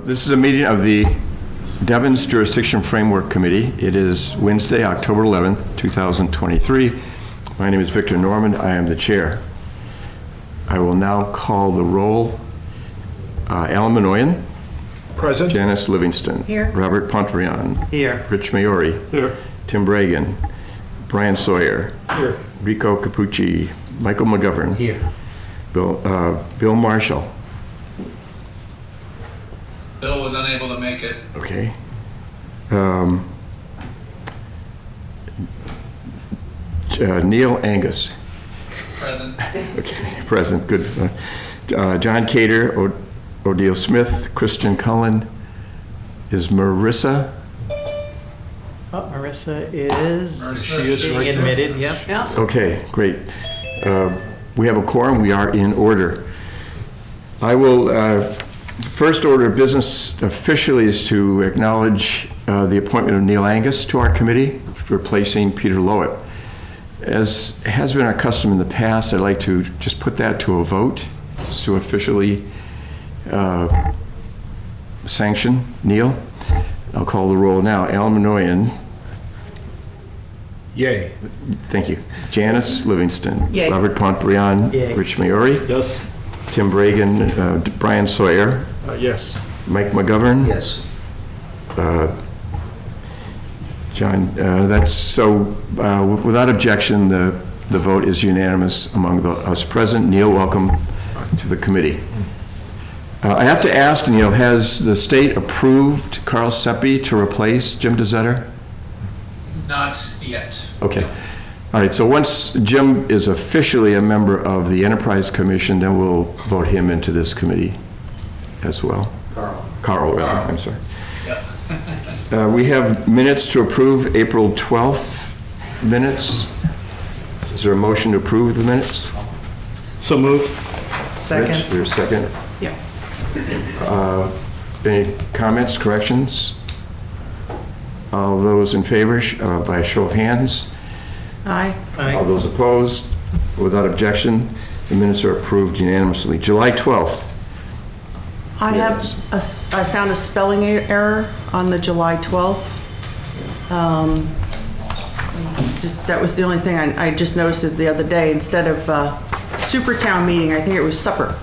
This is a meeting of the Devens Jurisdiction Framework Committee. It is Wednesday, October 11th, 2023. My name is Victor Norman. I am the chair. I will now call the roll. Alan Minoyan. Present. Janice Livingston. Here. Robert Pontbriand. Here. Rich Maori. Here. Tim Bragan. Brian Sawyer. Here. Rico Capucci. Michael McGovern. Here. Bill Marshall. Bill was unable to make it. Okay. Neil Angus. Present. Okay, present, good. John Cater, Odile Smith, Christian Cullen. Is Marissa? Marissa is, She is being right there. admitted, yep. Yeah. Okay, great. We have a quorum, we are in order. I will, first order of business officially is to acknowledge the appointment of Neil Angus to our committee, replacing Peter Lowett. As has been our custom in the past, I'd like to just put that to a vote, just to officially sanction Neil. I'll call the roll now. Alan Minoyan. Yay. Thank you. Janice Livingston. Yay. Robert Pontbriand. Yay. Rich Maori. Yes. Tim Bragan. Brian Sawyer. Yes. Mike McGovern. Yes. John, that's so, without objection, the vote is unanimous among us present. Neil, welcome to the committee. I have to ask, Neil, has the state approved Carl Seppi to replace Jim DeZetter? Not yet. Okay. All right, so once Jim is officially a member of the Enterprise Commission, then we'll vote him into this committee as well. Carl, rather, I'm sorry. Yep. We have minutes to approve, April 12th minutes. Is there a motion to approve the minutes? So moved. Second. Rich, your second. Yeah. Any comments, corrections? All those in favor, by a show of hands? Aye. All those opposed? Without objection, the minutes are approved unanimously. July 12th. I found a spelling error on the July 12th. That was the only thing I just noticed it the other day. Instead of super town meeting, I think it was supper.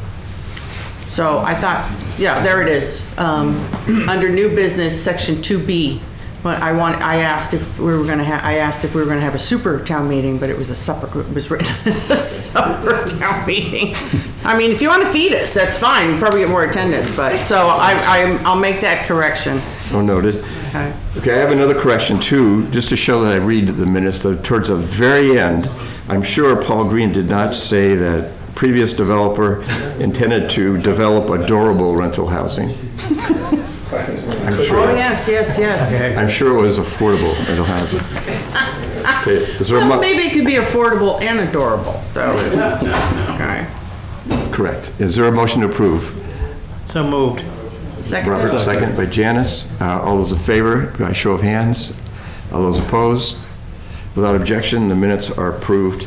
So I thought, yeah, there it is. Under new business, section 2B. But I asked if we were going to have a super town meeting, but it was a supper. It was written as a supper town meeting. I mean, if you want to feed us, that's fine. You probably get more attendance. But so I'll make that correction. So noted. Okay. Okay, I have another correction too, just to show that I read the minutes. Towards the very end, I'm sure Paul Green did not say that previous developer intended to develop adorable rental housing. I'm sure. Oh, yes. I'm sure it was affordable rental housing. Okay, is there a Well, maybe it could be affordable and adorable. So, okay. correct. Is there a motion to approve? So moved. Second. Robert, second by Janice. All those in favor, by show of hands. All those opposed? Without objection, the minutes are approved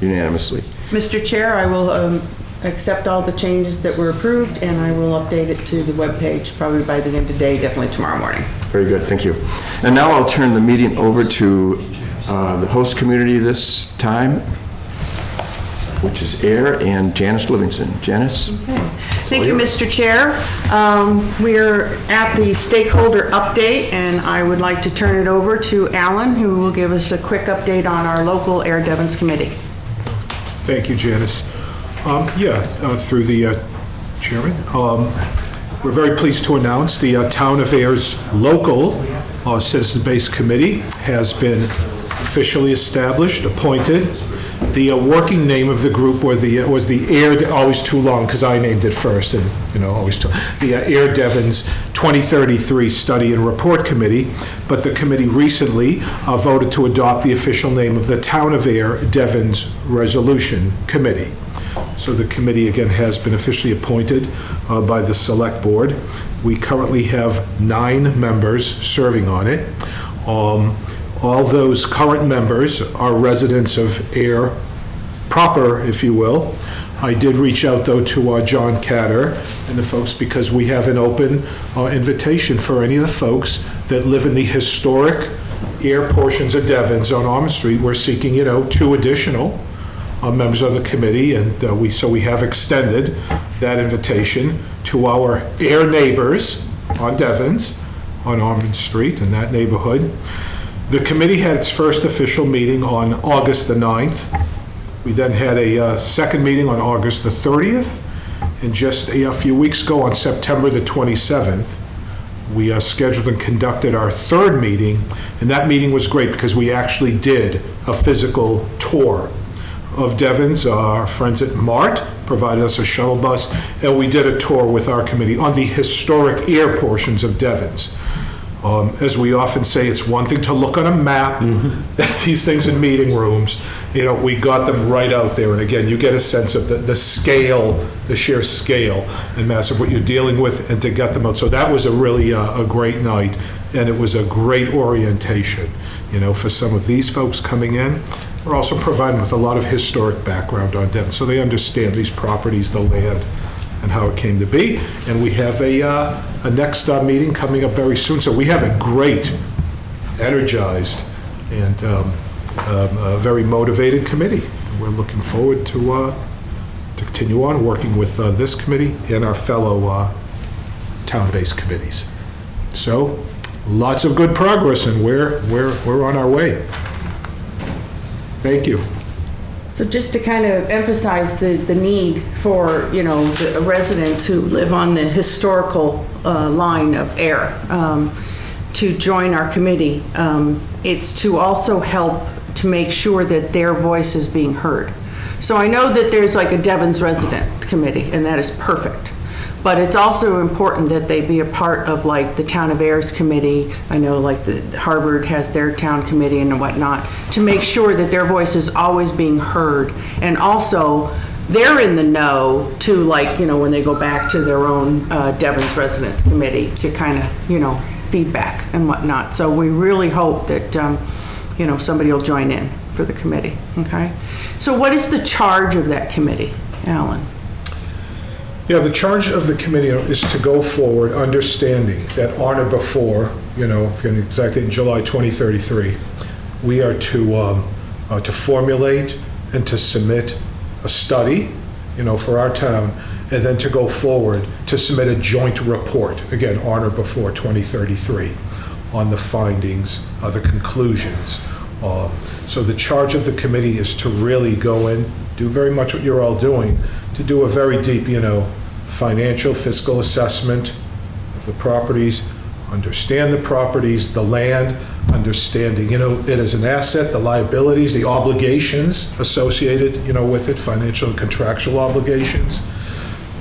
unanimously. Mr. Chair, I will accept all the changes that were approved, and I will update it to the webpage probably by the end of the day, definitely tomorrow morning. Very good, thank you. And now I'll turn the meeting over to the host community this time, which is AIR and Janice Livingston. Janice? Thank you, Mr. Chair. We're at the stakeholder update, and I would like to turn it over to Alan, who will give us a quick update on our local AIR Devens committee. Thank you, Janice. Through the chairman, we're very pleased to announce the Town of Air's local citizen-based committee has been officially established, appointed. The working name of the group was the AIR, always too long because I named it first, and always too. The AIR Devens 2033 Study and Report Committee, but the committee recently voted to adopt the official name of the Town of Air Devens Resolution Committee. So the committee, again, has been officially appointed by the Select Board. We currently have 9 members serving on it. All those current members are residents of Air proper, if you will. I did reach out, though, to John Catter and the folks, because we have an open invitation for any of the folks that live in the historic air portions of Devens on Almond Street. We're seeking, 2 additional members of the committee, and we have extended that invitation to our air neighbors on Devens, on Almond Street, in that neighborhood. The committee had its first official meeting on August the 9th. We then had a second meeting on August the 30th, and just a few weeks ago, on September the 27th, we scheduled and conducted our third meeting, and that meeting was great because we actually did a physical tour of Devens. Our friends at MART provided us a shuttle bus, and we did a tour with our committee on the historic air portions of Devens. As we often say, it's one thing to look on a map at these things in meeting rooms. We got them right out there. And again, you get a sense of the scale, the sheer scale and mass of what you're dealing with, and to get them out. So that was a really a great night, and it was a great orientation, for some of these folks coming in. We're also providing with a lot of historic background on them, so they understand these properties, the land, and how it came to be. And we have a next meeting coming up very soon. So we have a great, energized, and very motivated committee. We're looking forward to continue on working with this committee and our fellow town-based committees. So lots of good progress, and we're on our way. Thank you. So just to kind of emphasize the need for, the residents who live on the historical line of air to join our committee, it's to also help to make sure that their voice is being heard. So I know that there's like a Devens resident committee, and that is perfect. But it's also important that they be a part of like the Town of Airs committee. I know like the Harvard has their town committee and whatnot, to make sure that their voice is always being heard. And also they're in the know to, like, when they go back to their own Devens residents committee to kind of, feedback and whatnot. So we really hope that, somebody will join in for the committee, okay? So what is the charge of that committee, Alan? Yeah, the charge of the committee is to go forward understanding that on or before, exactly in July 2033, we are to formulate and to submit a study, for our town, and then to go forward to submit a joint report, again, on or before 2033, on the findings, the conclusions. So the charge of the committee is to really go in, do very much what you're all doing, to do a very deep, financial, fiscal assessment of the properties, understand the properties, the land, understanding, it as an asset, the liabilities, the obligations associated, with it, financial and contractual obligations,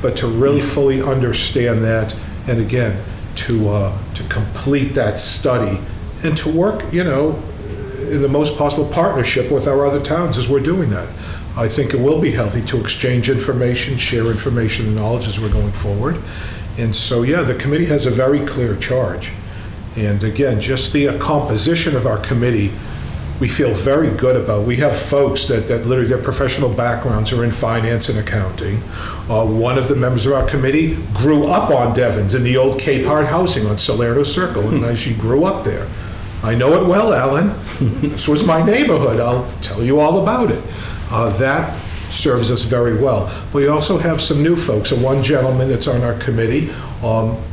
but to really fully understand that, and again, to complete that study and to work, in the most possible partnership with our other towns as we're doing that. I think it will be healthy to exchange information, share information and knowledge as we're going forward. And so, yeah, the committee has a very clear charge. And again, just the composition of our committee, we feel very good about. We have folks that literally their professional backgrounds are in finance and accounting. One of the members of our committee grew up on Devens in the old Cape Hart housing on Salerno Circle, and she grew up there. I know it well, Alan. This was my neighborhood. I'll tell you all about it. That serves us very well. We also have some new folks. And one gentleman that's on our committee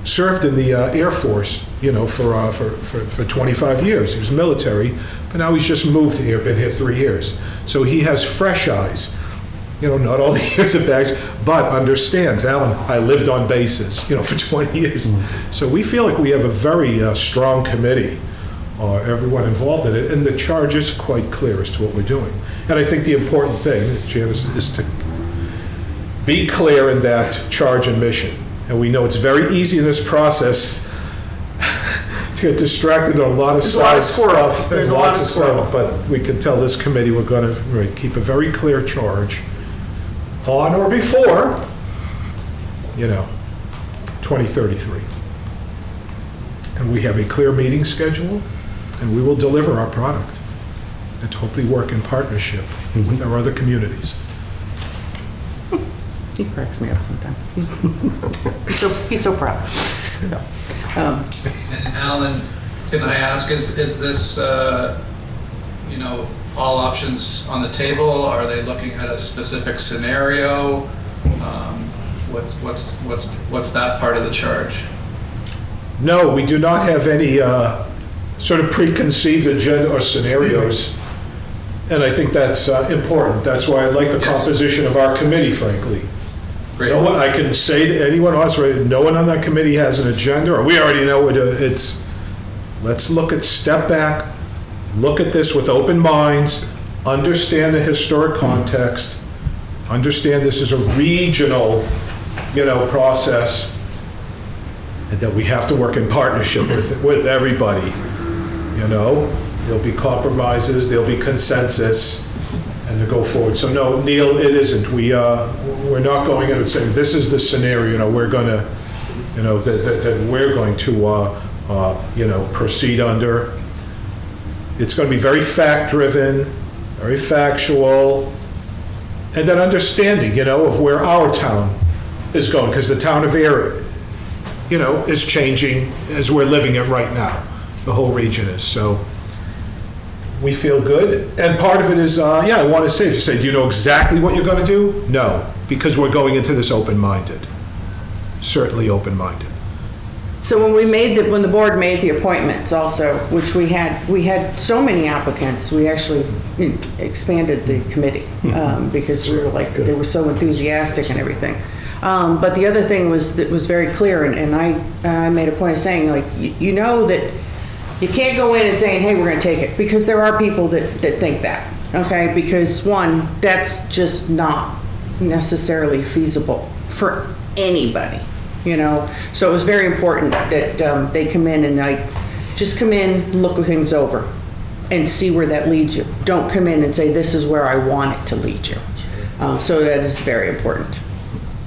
served in the Air Force, for 25 years. He was military, but now he's just moved here, been here 3 years. So he has fresh eyes. Not all the years of bags, but understands, Alan, I lived on bases, for 20 years. So we feel like we have a very strong committee. Everyone involved in it, and the charge is quite clear as to what we're doing. And I think the important thing, Janice, is to be clear in that charge and mission. And we know it's very easy in this process to get distracted on a lot of side stuff. There's a lot of squirrels. But we can tell this committee we're going to keep a very clear charge on or before, 2033. And we have a clear meeting schedule, and we will deliver our product and hopefully work in partnership with our other communities. He cracks me up sometimes. He's so proud. So, And Alan, can I ask, is this, all options on the table? Are they looking at a specific scenario? What's that part of the charge? No, we do not have any sort of preconceived agenda or scenarios. And I think that's important. That's why I like the Yes. composition of our committee, frankly. Great. No one, I can say to anyone else, right, no one on that committee has an agenda, or we already know it's, let's step back, look at this with open minds, understand the historic context, understand this is a regional, process, and that we have to work in partnership with everybody, There'll be compromises, there'll be consensus, and to go forward. So no, Neil, it isn't. We're not going in and saying, this is the scenario, we're gonna, that we're going to, proceed under. It's going to be very fact-driven, very factual, and then understanding, of where our town is going, because the town of Air, is changing as we're living it right now. The whole region is. So we feel good. And part of it is, I want to say, if you say, do you know exactly what you're going to do? No, because we're going into this open-minded, certainly open-minded. So when the board made the appointments also, which we had so many applicants, we actually expanded the committee because we were like, they were so enthusiastic and everything. But the other thing was that was very clear, and I made a point of saying, like, you know that you can't go in and saying, hey, we're going to take it, because there are people that think that, okay? Because one, that's just not necessarily feasible for anybody. So it was very important that they come in and just come in, look things over, and see where that leads you. Don't come in and say, this is where I want it to lead you. So that is very important.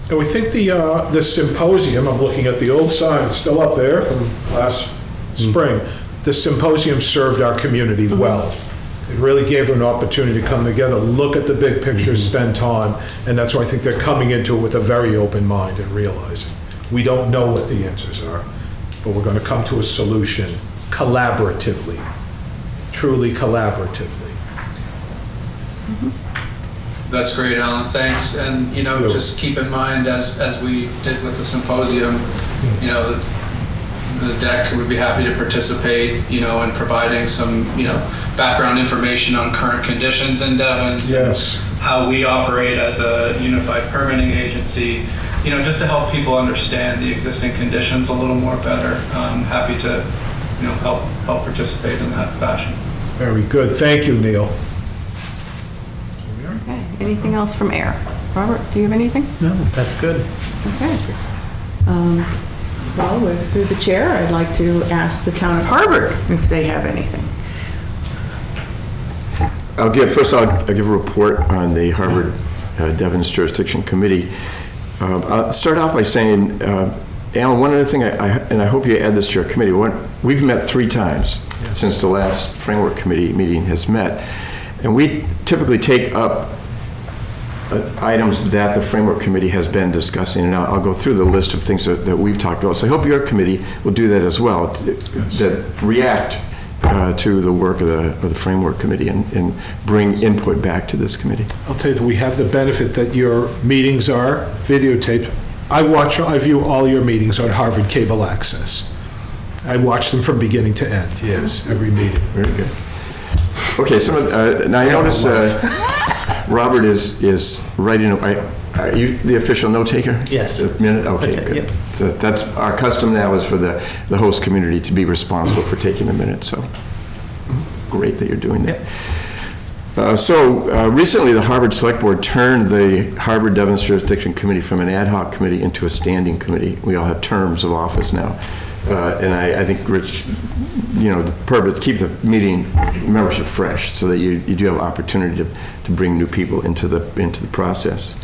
And we think the symposium, I'm looking at the old sign, it's still up there from last spring. The symposium served our community well. It really gave them an opportunity to come together, look at the big picture, spend time, and that's why I think they're coming into it with a very open mind and realizing. We don't know what the answers are, but we're going to come to a solution collaboratively, truly collaborativally. That's great, Alan, thanks. And, just keep in mind, as we did with the symposium, the deck would be happy to participate, in providing some, background information on current conditions in Devens. Yes. How we operate as a unified permitting agency, just to help people understand the existing conditions a little more better. Happy to, help participate in that fashion. Very good. Thank you, Neil. Okay. Anything else from Air? Robert, do you have anything? No, that's good. Okay. Well, through the chair, I'd like to ask the town of Harvard if they have anything. I'll give a report on the Harvard Devens Jurisdiction Committee. I'll start off by saying, Alan, one other thing, and I hope you add this to your committee, we've met 3 times since the last Framework Committee meeting has met, and we typically take up items that the Framework Committee has been discussing, and I'll go through the list of things that we've talked about. So I hope your committee will do that as well, that react to the work of the Framework Committee and bring input back to this committee. I'll tell you that we have the benefit that your meetings are videotaped. I view all your meetings on Harvard Cable Access. I watch them from beginning to end, yes, every meeting. Very good. Okay, now I notice Robert is writing. Are you the official note taker? Yes. A minute? Okay, good. Yep. So that's our custom now, is for the host community to be responsible for taking the minutes. So great that you're doing that. Yep. Recently, the Harvard Select Board turned the Harvard Devens Jurisdiction Committee from an ad hoc committee into a standing committee. We all have terms of office now. And I think, Rich, the purpose, keep the meeting membership fresh so that you do have opportunity to bring new people into the process.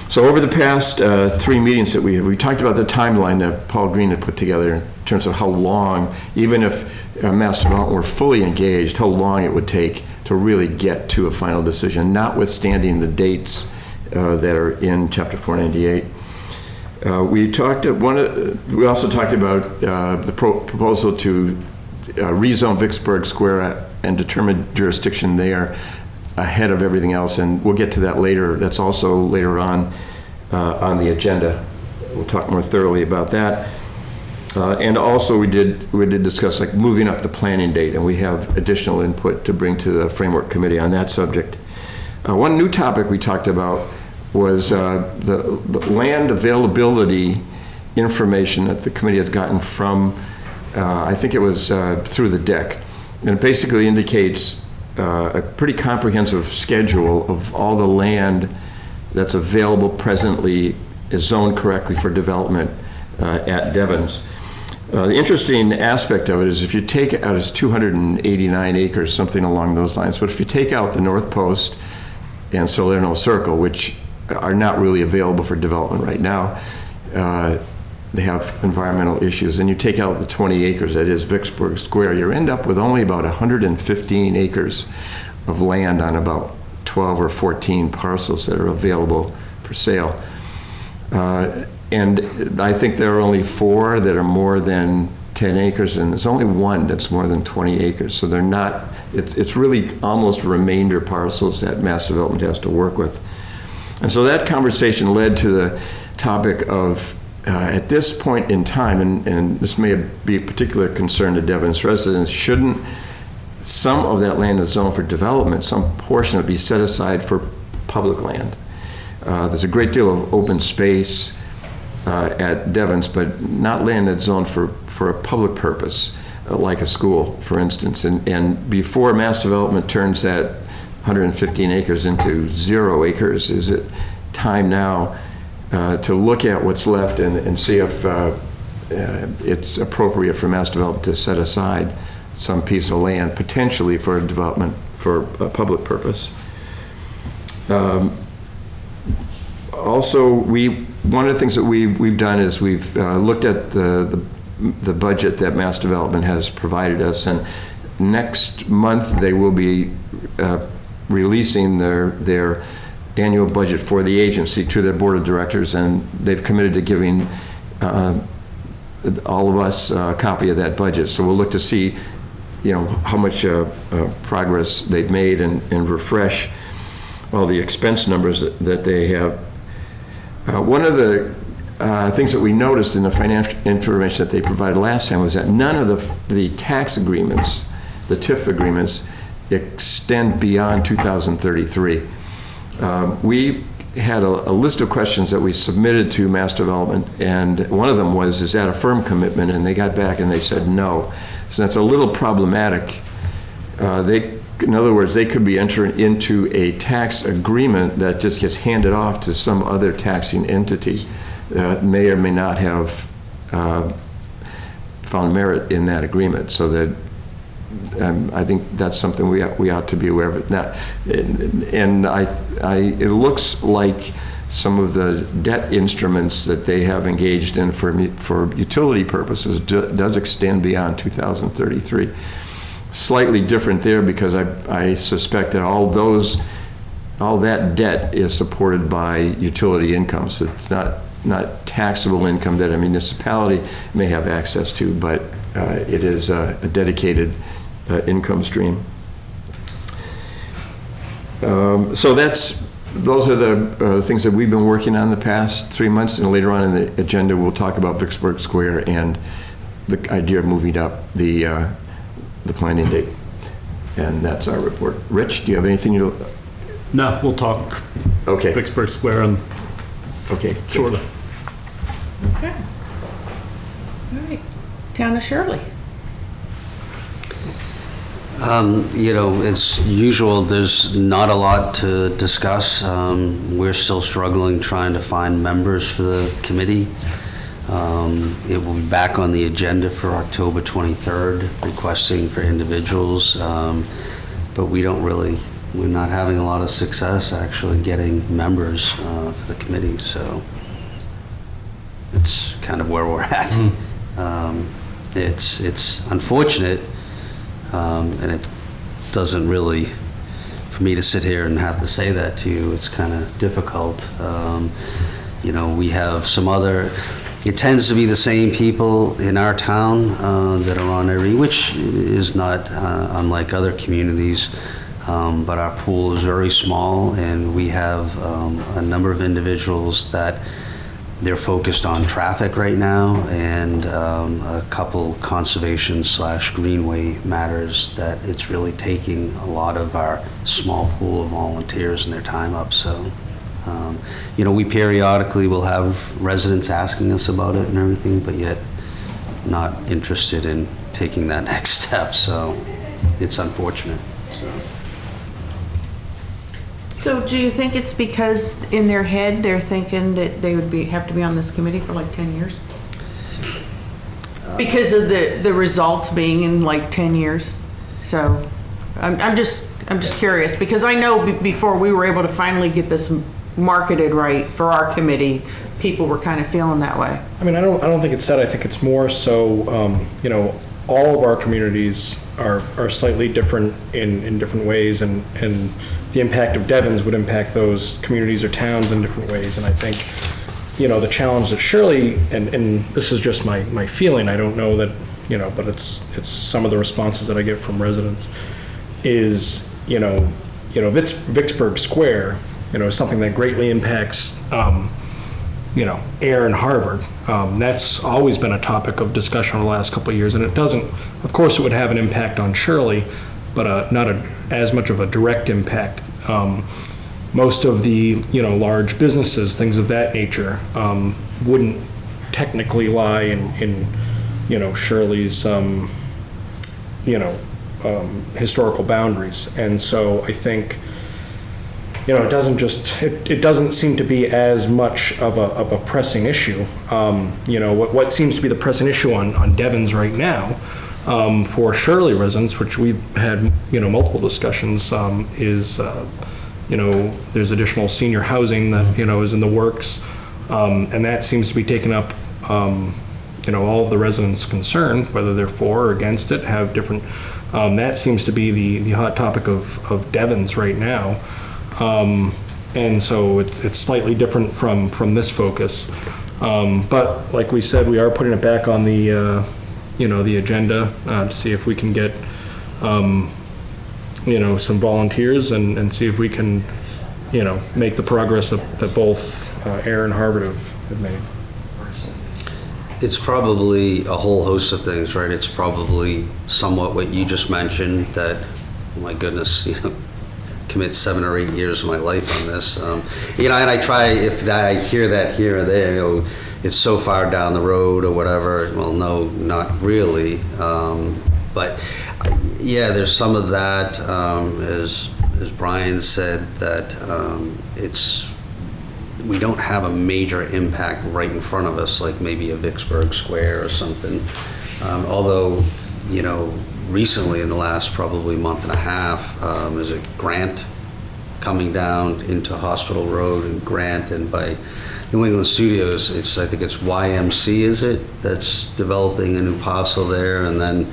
So over the past 3 meetings that we talked about the timeline that Paul Green had put together in terms of how long, even if Mass Development were fully engaged, how long it would take to really get to a final decision, notwithstanding the dates that are in Chapter 498. We also talked about the proposal to rezone Vicksburg Square and determine jurisdiction there ahead of everything else, and we'll get to that later. That's also later on the agenda. We'll talk more thoroughly about that. And also we did discuss like moving up the planning date, and we have additional input to bring to the Framework Committee on that subject. One new topic we talked about was the land availability information that the committee has gotten from, I think it was through the deck. And it basically indicates a pretty comprehensive schedule of all the land that's available presently, is zoned correctly for development at Devens. The interesting aspect of it is if you take out, it's 289 acres, something along those lines, but if you take out the North Post and Salerno Circle, which are not really available for development right now, they have environmental issues, and you take out the 20 acres that is Vicksburg Square, you end up with only about 115 acres of land on about 12 or 14 parcels that are available for sale. And I think there are only 4 that are more than 10 acres, and there's only 1 that's more than 20 acres. So they're not, it's really almost remainder parcels that Mass Development has to work with. And so that conversation led to the topic of, at this point in time, and this may be a particular concern to Devens residents, shouldn't some of that land that's zoned for development, some portion of it be set aside for public land? There's a great deal of open space at Devens, but not land that's zoned for a public purpose, like a school, for instance. And before mass development turns that 115 acres into 0 acres, is it time now to look at what's left and see if it's appropriate for mass development to set aside some piece of land potentially for development for a public purpose. Also, one of the things that we've done is we've looked at the budget that Mass Development has provided us, and next month they will be releasing their annual budget for the agency to their board of directors, and they've committed to giving all of us a copy of that budget. So we'll look to see, how much progress they've made and refresh all the expense numbers that they have. One of the things that we noticed in the financial information that they provided last time was that none of the tax agreements, the TIF agreements, extend beyond 2033. We had a list of questions that we submitted to Mass Development, and one of them was, is that a firm commitment? And they got back and they said no. So that's a little problematic. In other words, they could be entering into a tax agreement that just gets handed off to some other taxing entity that may or may not have found merit in that agreement. So that I think that's something we ought to be aware of it now. And it looks like some of the debt instruments that they have engaged in for utility purposes does extend beyond 2033. Slightly different there because I suspect that all that debt is supported by utility income. So it's not taxable income that a municipality may have access to, but it is a dedicated income stream. So those are the things that we've been working on the past 3 months, and later on in the agenda we'll talk about Vicksburg Square and the idea of moving up the planning date. And that's our report. Rich, do you have anything No, we'll talk Okay. Vicksburg Square and Okay. shortly. Okay. All right. Town of Shirley. As usual, there's not a lot to discuss. We're still struggling trying to find members for the committee. It will be back on the agenda for October 23rd, requesting for individuals, but we're not having a lot of success actually getting members for the committee, so it's kind of where we're at. It's unfortunate, and it doesn't really for me to sit here and have to say that to you, it's kind of difficult. You know, we have some other, it tends to be the same people in our town that are on every, which is not unlike other communities, but our pool is very small, and we have a number of individuals that they're focused on traffic right now, and a couple conservation/greenway matters that it's really taking a lot of our small pool of volunteers and their time up. So, you know, we periodically will have residents asking us about it and everything, but yet not interested in taking that next step. So it's unfortunate. So do you think it's because in their head, they're thinking that they would have to be on this committee for like 10 years? Because of the results being in like 10 years? So I'm just curious, because I know before we were able to finally get this marketed right for our committee, people were kind of feeling that way. I mean, I don't think it's that. I think it's more so, you know, all of our communities are slightly different in different ways, and the impact of Devens would impact those communities or towns in different ways. And I think, you know, the challenge that Shirley, and this is just my feeling, I don't know that, you know, but it's some of the responses that I get from residents, is, you know, Vicksburg Square, you know, something that greatly impacts, you know, air in Harvard. That's always been a topic of discussion over the last couple of years, and it doesn't, of course it would have an impact on Shirley, but not as much of a direct impact. Most of the, you know, large businesses, things of that nature, wouldn't technically lie in you know, Shirley's, you know, historical boundaries. And so I think, you know, it doesn't seem to be as much of a pressing issue. You know, what seems to be the pressing issue on Devens right now, for Shirley residents, which we've had, you know, multiple discussions, is, you know, there's additional senior housing that, you know, is in the works, and that seems to be taking up, you know, all of the residents concerned, whether they're for or against it, have different, that seems to be the hot topic of Devens right now. And so it's slightly different from this focus. But like we said, we are putting it back on the, you know, the agenda, to see if we can get, you know, some volunteers and see if we can, you know, make the progress that both Air and Harvard have made. It's probably a whole host of things, right? It's probably somewhat what you just mentioned, that, oh my goodness, you know, commit 7 or 8 years of my life on this. You know, and I try, if I hear that here or there, you know, it's so far down the road or whatever. Well, no, not really. But yeah, there's some of that, as Brian said, that we don't have a major impact right in front of us, like maybe a Vicksburg Square or something. Although, you know, recently in the last probably month and a half, there's a grant coming down into Hospital Road and Grant, and by New England Studios, I think it's YMC, is it, that's developing a new parcel there, and then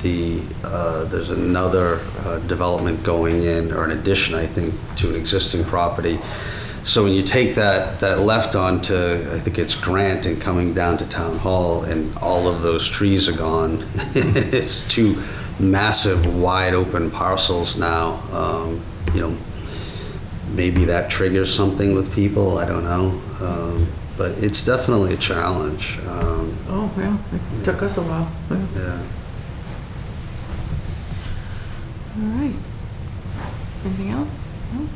there's another development going in, or an addition, I think, to an existing property. So when you take that left onto, I think it's Grant, and coming down to Town Hall, and all of those trees are gone. It's two massive, wide open parcels now. You know, maybe that triggers something with people, I don't know. But it's definitely a challenge. Oh, yeah, it took us a while. Yeah. All right. Anything else? No?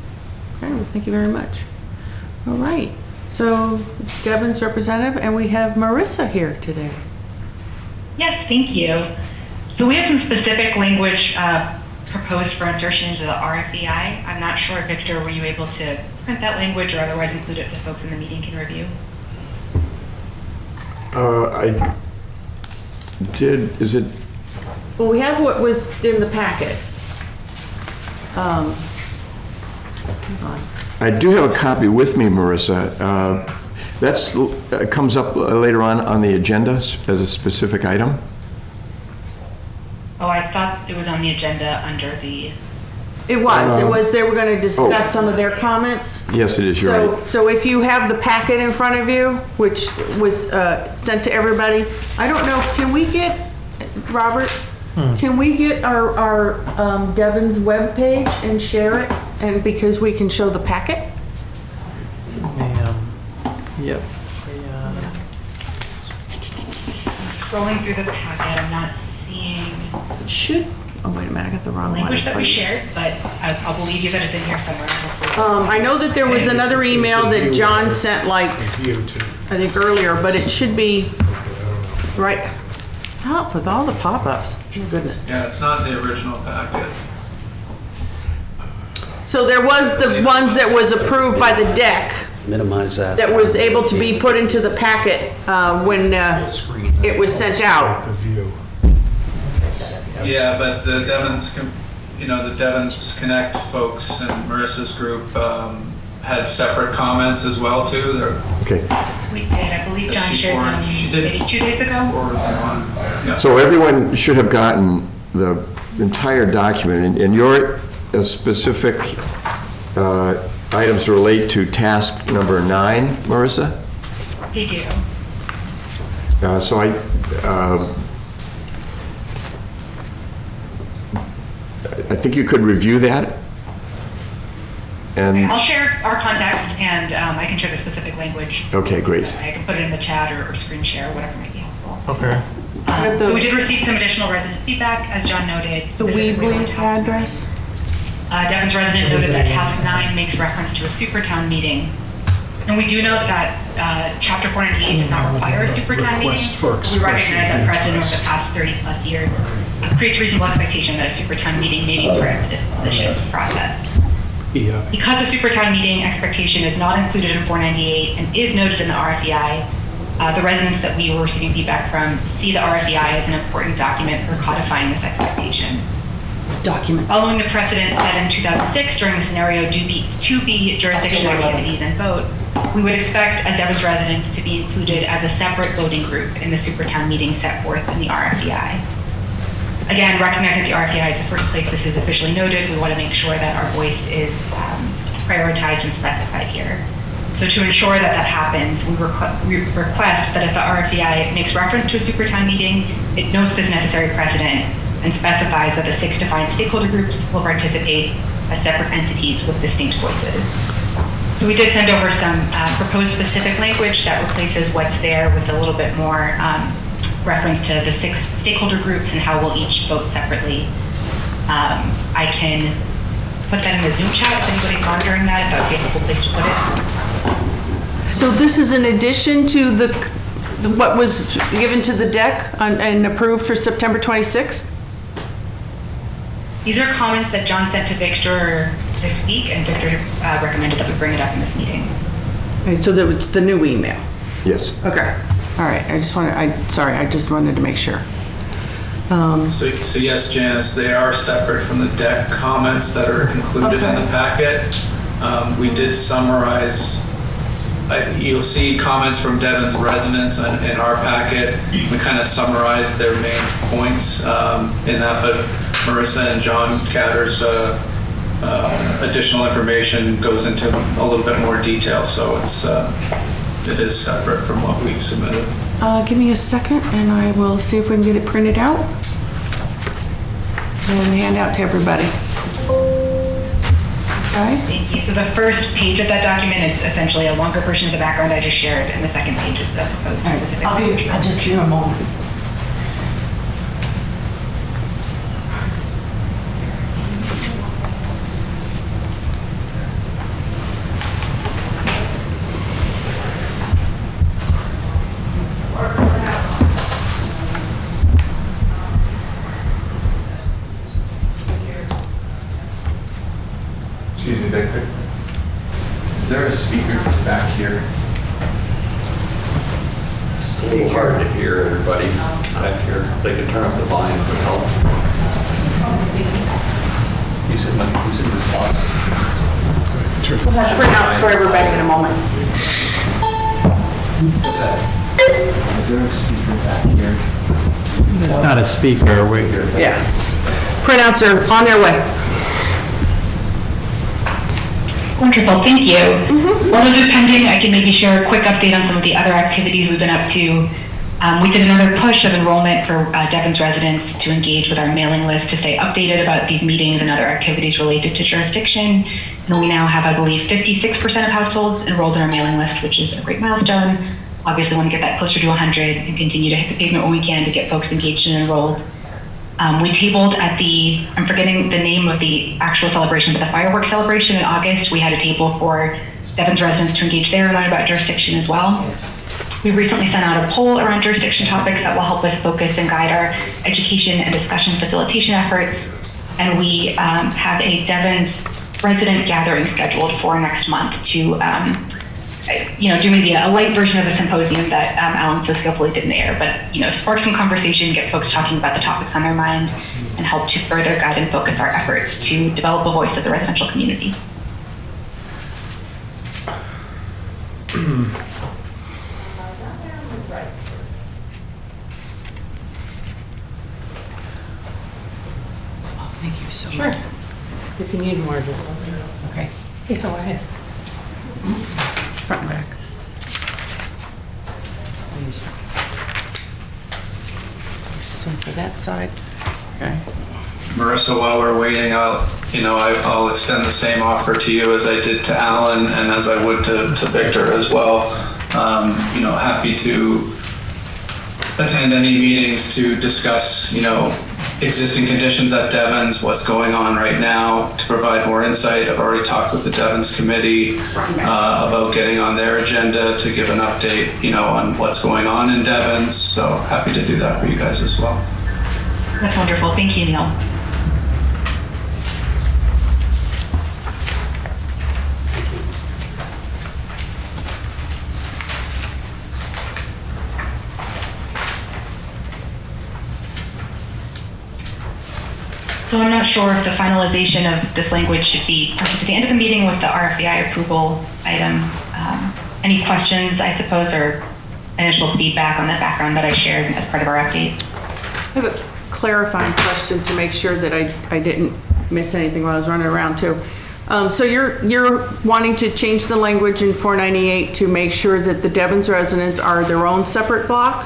Okay, well, thank you very much. All right, so Devens representative, and we have Marissa here today. Yes, thank you. So we have some specific language proposed for insertion into the RFEI. I'm not sure, Victor, were you able to print that language or otherwise include it so folks in the meeting can review? I did, is it? Well, we have what was in the packet. Hold on. I do have a copy with me, Marissa. That's comes up later on the agenda as a specific item. Oh, I thought it was on the agenda under the It was, they were gonna discuss some of their comments. Yes, it is, you're right. So if you have the packet in front of you, which was sent to everybody, I don't know, can we get, Robert, can we get our Devens webpage and share it? And because we can show the packet? Yep. Scrolling through the packet, I'm not seeing It should, oh, wait a minute, I got the wrong one. language that we shared, but I'll believe you that it's in here somewhere. I know that there was another email that John sent like, View to, I think earlier, but it should be right. Stop with all the pop-ups. Oh, goodness. Yeah, it's not the original packet. So there was the ones that was approved by the deck Minimize that. that was able to be put into the packet when it was sent out. the view. Yeah, but the Devens, the Devens Connect folks and Marissa's group had separate comments as well too. Okay. We did, I believe John She shared them did maybe 2 days ago. forward them on. Yeah. So everyone should have gotten the entire document, and your specific items relate to task number 9, Marissa? They do. So I think you could review that. And, I'll share our context and I can share the specific language. okay, great. I can put it in the chat or screen share, whatever might be helpful. Okay. have So the- we did receive some additional resident feedback, as John noted. The specifically on Weebly task 9. address? Devens resident noted that task 9 makes reference to a supertown meeting. And we do note that chapter 498 does not require a supertown meeting. Request for We recognize that expression of precedent over interest. the past 30+ years creates reasonable expectation that a supertown meeting may be part of the disposition process. Yeah. Because the supertown meeting expectation is not included in 498 and is noted in the RFEI, the residents that we were receiving feedback from see the RFEI as an important document for codifying this expectation. Documents. Following the precedent set in 2006 during the scenario to be jurisdictional activities and vote, we would expect as Devens residents to be included as a separate voting group in the supertown meeting set forth in the RFEI. Again, recognizing the RFEI is the first place this is officially noted, we want to make sure that our voice is prioritized and specified here. So to ensure that that happens, we request that if the RFEI makes reference to a supertown meeting, it notes this necessary precedent and specifies that the 6 defined stakeholder groups will participate as separate entities with distinct voices. So we did send over some proposed specific language that replaces what's there with a little bit more reference to the 6 stakeholder groups and how we'll each vote separately. I can put that in the Zoom chat if anybody's monitoring that, if that would be a helpful place to put it. So this is in addition to what was given to the deck and approved for September 26th? These are comments that John sent to Victor this week, and Victor recommended that we bring it up in this meeting. Okay, so that it's the new email? Yes. Okay, all right, I just wanted to make sure. So yes, Janice, they are separate from the deck comments that are included in the packet. We did summarize, you'll see comments from Devens residents in our packet. We kind of summarized their main points in that, but Marissa and John Catter's additional information goes into a little bit more detail, so it is separate from what we submitted. Give me a second and I will see if we can get it printed out and hand out to everybody. Okay? Thank you. So the first page of that document is essentially a longer version of the background I just shared, and the second page is the proposed specific language. I'll just be here a moment. Excuse me, Victor. Is there a speaker back here? It's a little hard to hear everybody back here. If they could turn up the volume, it would help. You said this box. We'll have printouts for everybody in a moment. What's that? Is there a speaker back here? It's not a speaker, Yeah. Printouts are on their way. Wonderful, thank you. While those are pending, I can maybe share a quick update on some of the other activities we've been up to. We did another push of enrollment for Devens residents to engage with our mailing list to stay updated about these meetings and other activities related to jurisdiction. And we now have, I believe, 56% of households enrolled in our mailing list, which is a great milestone. Obviously want to get that closer to 100 and continue to hit the pavement when we can to get folks engaged and enrolled. We tabled at the, I'm forgetting the name of the actual celebration, but the fireworks celebration in August, we had a table for Devens residents to engage there and learn about jurisdiction as well. We recently sent out a poll around jurisdiction topics that will help us focus and guide our education and discussion facilitation efforts. And we have a Devens resident gathering scheduled for next month to do maybe a light version of a symposium that Alan so skillfully did in the air, but spark some conversation, get folks talking about the topics on their mind, and help to further guide and focus our efforts to develop a voice as a residential community. Thank you so much. If you need more, just let me know. Okay. Yeah, go ahead. Front and back. Some for that side. Okay. Marissa, while we're waiting, I'll extend the same offer to you as I did to Alan and as I would to Victor as well. Happy to attend any meetings to discuss, existing conditions at Devens, what's going on right now, to provide more insight. I've already talked with the Devens committee about getting on their agenda to give an update, on what's going on in Devens. So happy to do that for you guys as well. That's wonderful. Thank you, Neil. So I'm not sure if the finalization of this language should be pushed to the end of the meeting with the RFEI approval item. Any questions, I suppose, or initial feedback on the background that I shared as part of our update? I have a clarifying question to make sure that I didn't miss anything while I was running around too. So you're wanting to change the language in 498 to make sure that the Devens residents are their own separate block?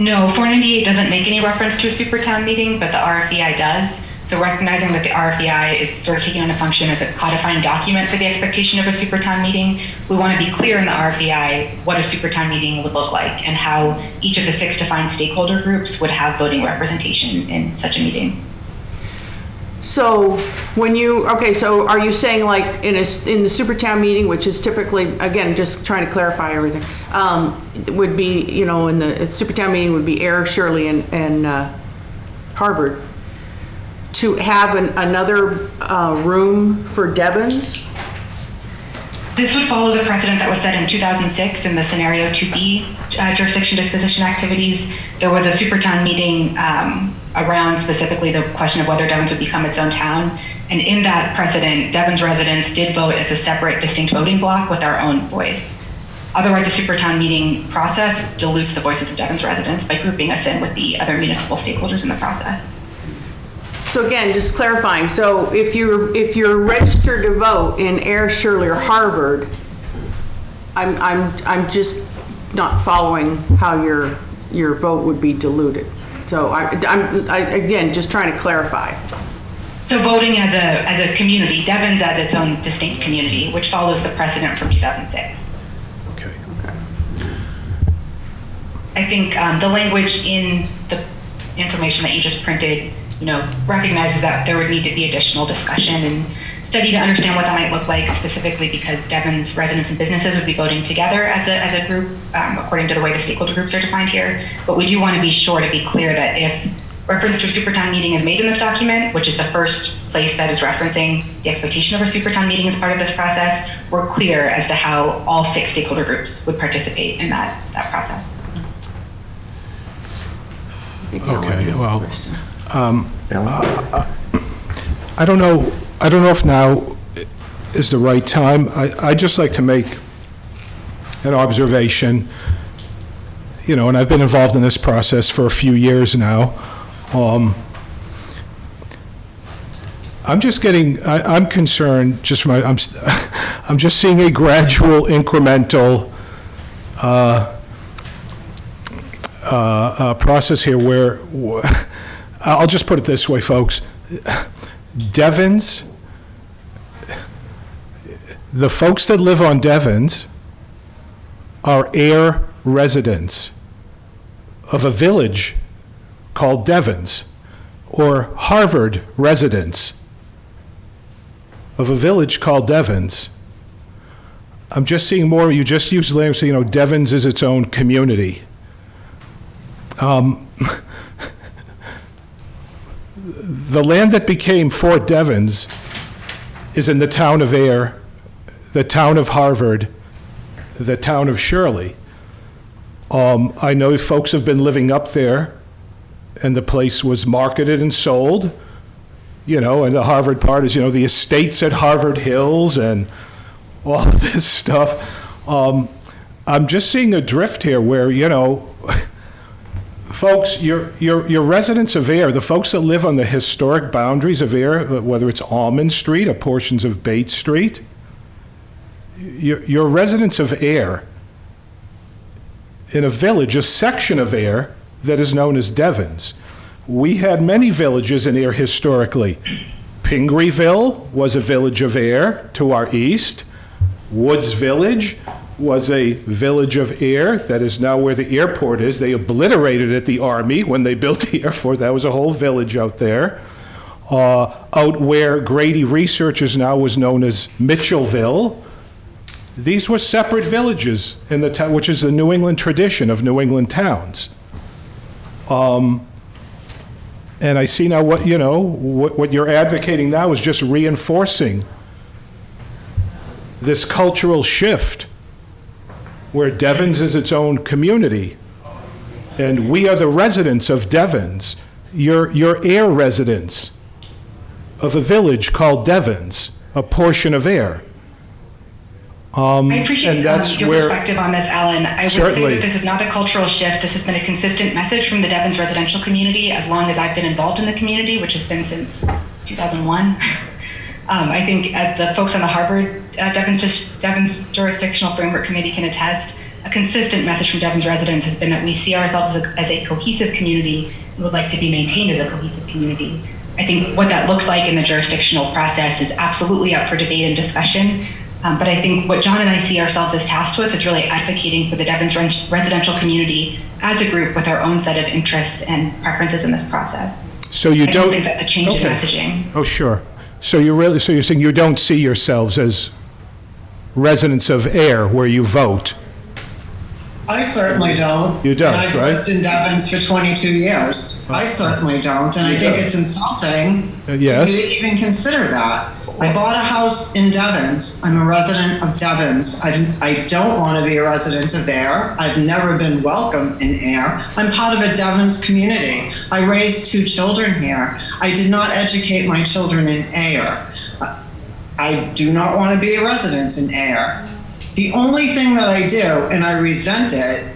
No, 498 doesn't make any reference to a supertown meeting, but the RFEI does. So recognizing that the RFEI is sort of taking on a function as a codifying document for the expectation of a supertown meeting, we want to be clear in the RFEI what a supertown meeting would look like and how each of the 6 defined stakeholder groups would have voting representation in such a meeting. So so are you saying like in the supertown meeting, which is typically, again, just trying to clarify everything, would be, in the supertown meeting would be Air, Shirley, and Harvard, to have another room for Devens? This would follow the precedent that was set in 2006 in the scenario 2B jurisdiction disposition activities. There was a supertown meeting around specifically the question of whether Devens would become its own town. And in that precedent, Devens residents did vote as a separate, distinct voting block with our own voice. Otherwise, the supertown meeting process dilutes the voices of Devens residents by grouping us in with the other municipal stakeholders in the process. So again, just clarifying, so if you're registered to vote in Air, Shirley, or Harvard, I'm just not following how your vote would be diluted. So I'm again just trying to clarify. So voting as a community, Devens as its own distinct community, which follows the precedent from 2006. Okay. I think the language in the information that you just printed, recognizes that there would need to be additional discussion and study to understand what that might look like, specifically because Devens residents and businesses would be voting together as a group, according to the way the stakeholder groups are defined here. But we do want to be sure to be clear that if reference to a supertown meeting is made in this document, which is the first place that is referencing the expectation of a supertown meeting as part of this process, we're clear as to how all 6 stakeholder groups would participate in that process. Okay, well, I don't know if now is the right time. I'd just like to make an observation, and I've been involved in this process for a few years now. I'm just getting, I'm concerned, just from, I'm just seeing a gradual, incremental process here where, I'll just put it this way, folks. Devens, the folks that live on Devens are heir residents of a village called Devens, or Harvard residents of a village called Devens. I'm just seeing more, you just used the language, you know, Devens is its own community. The land that became Fort Devens is in the town of Ayer, the town of Harvard, the town of Shirley. I know folks have been living up there, and the place was marketed and sold, you know, and the Harvard part is, you know, the estates at Harvard Hills and all of this stuff. I'm just seeing a drift here where, you know, folks, your residents of Ayer, the folks that live on the historic boundaries of Ayer, whether it's Almond Street or portions of Bates Street, your residents of Ayer in a village, a section of Ayer that is known as Devens. We had many villages in Ayer historically. Pingreeville was a village of Ayer to our east. Woods Village was a village of Ayer that is now where the airport is. They obliterated it, the Army, when they built the airport. That was a whole village out there. Out where Grady Research is now was known as Mitchellville. These were separate villages in the town, which is the New England tradition of New England towns. And I see now what, you know, what you're advocating now is just reinforcing this cultural shift where Devens is its own community, and we are the residents of Devens. You're Ayer residents of a village called Devens, a portion of Ayer. I appreciate your perspective on this, Alan. I would Certainly. say that this is not a cultural shift. This has been a consistent message from the Devens residential community as long as I've been involved in the community, which has been since 2001. I think as the folks on the Harvard Devens Jurisdictional Framework Committee can attest, a consistent message from Devens residents has been that we see ourselves as a cohesive community and would like to be maintained as a cohesive community. I think what that looks like in the jurisdictional process is absolutely up for debate and discussion. But I think what John and I see ourselves as tasked with is really advocating for the Devens residential community as a group with our own set of interests and preferences in this process. So you I don't think that's a change in messaging. Oh, sure. So you're saying you don't see yourselves as residents of Ayer where you vote? I certainly don't. You don't, and I've right? lived in Devens for 22 years. I certainly don't, and I think it's insulting yes. for you to even consider that. I bought a house in Devens. I'm a resident of Devens. I don't want to be a resident of Ayer. I've never been welcome in Ayer. I'm part of a Devens community. I raised 2 children here. I did not educate my children in Ayer. I do not want to be a resident in Ayer. The only thing that I do, and I resent it,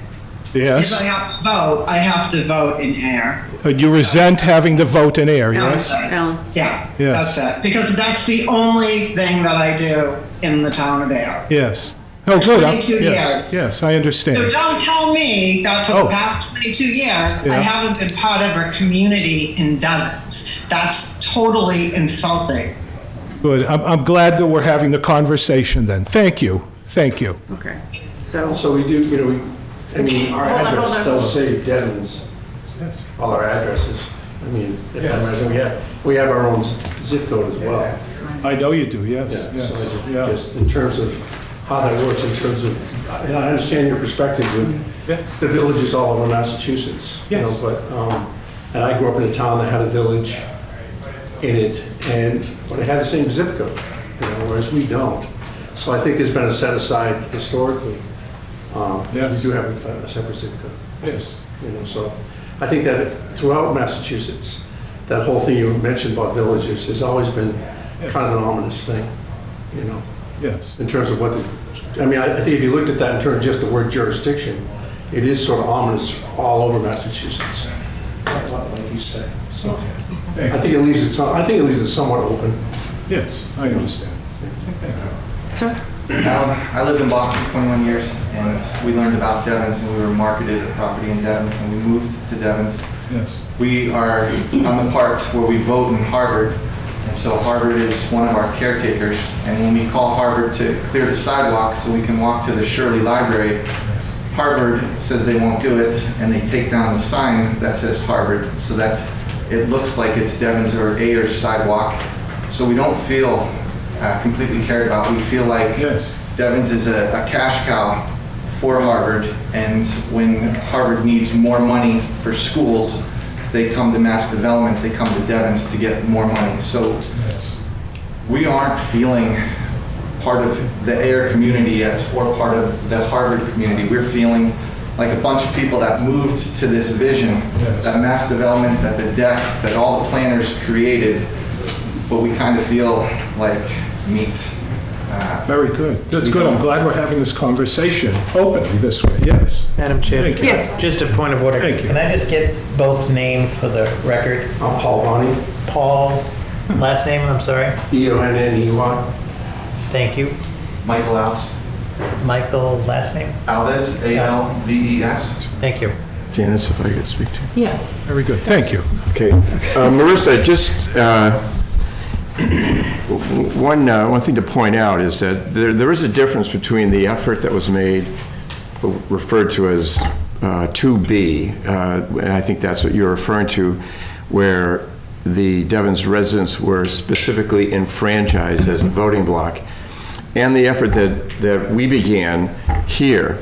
Yes. is I have to vote. I have to vote in Ayer. You resent having to vote in Ayer, yes? Alan? Yeah, Yes. that's it. Because that's the only thing that I do in the town of Ayer. Yes. Oh, good. 22 Yes, years. yes, I So understand. don't tell me that for Oh. the past 22 years, Yeah. I haven't been part of a community in Devens. That's totally insulting. Good. I'm glad that we're having the conversation then. Thank you. Thank you. Okay, so, So we do, you know, I mean, our Hold on, address hold on, does hold say Devens, Yes. all our addresses. I mean, if I'm right, we have our own zip code as well. I know you do, yes, Yeah, yes. so Yeah. just in terms of how that works, in terms of, and I understand your perspective with Yes. the villages all over Massachusetts. you know, Yes. But, and I grew up in a town that had a village in it, but it had the same zip code, whereas we don't. So I think there's been a set aside historically. Yes. We do have a separate zip code. Yes. So I think that throughout Massachusetts, that whole thing you mentioned about villages has always been kind of an ominous thing, Yes. in terms of what, I think if you looked at that in terms of just the word jurisdiction, it is sort of ominous all over Massachusetts. like you say. So Okay. I think it leaves it somewhat open. Yes, I understand. Sir? I lived in Boston 21 years, and we learned about Devens, and we were marketed a property in Devens, and we moved to Devens. Yes. We are on the part where we vote in Harvard, and so Harvard is one of our caretakers, and when we call Harvard to clear the sidewalk so we can walk to the Shirley Library, Harvard says they won't do it, and they take down the sign that says Harvard so that it looks like it's Devens or Ayers sidewalk. So we don't feel completely cared about. We feel like Devens is a cash cow for Harvard, and when Harvard needs more money for schools, they come to Mass Development, they come to Devens to get more money. So we aren't feeling part of the Ayer community yet, or part of the Harvard community. We're feeling like a bunch of people that moved to this vision, that Mass Development, that the deck, that all the planners created, but we kind of feel like meat. Very good. That's good. I'm glad we're having this conversation openly this way. Yes. Madam Chair. Thank you. Yes. Just a point of order. Thank you. Can I just get both names for the record? I'm Paul Bonnie, Paul, last name, I'm sorry. E-O-N-N-E-Y. Thank you. Michael Alves. Michael, last name? Alves, A-L-V-E-S. Thank you. Janice, if I could speak to you. Yeah. Very good. Thank you. Okay. Marissa, just one thing to point out is that there is a difference between the effort that was made, referred to as 2B, and I think that's what you're referring to, where the Devens residents were specifically enfranchised as a voting bloc, and the effort that we began here.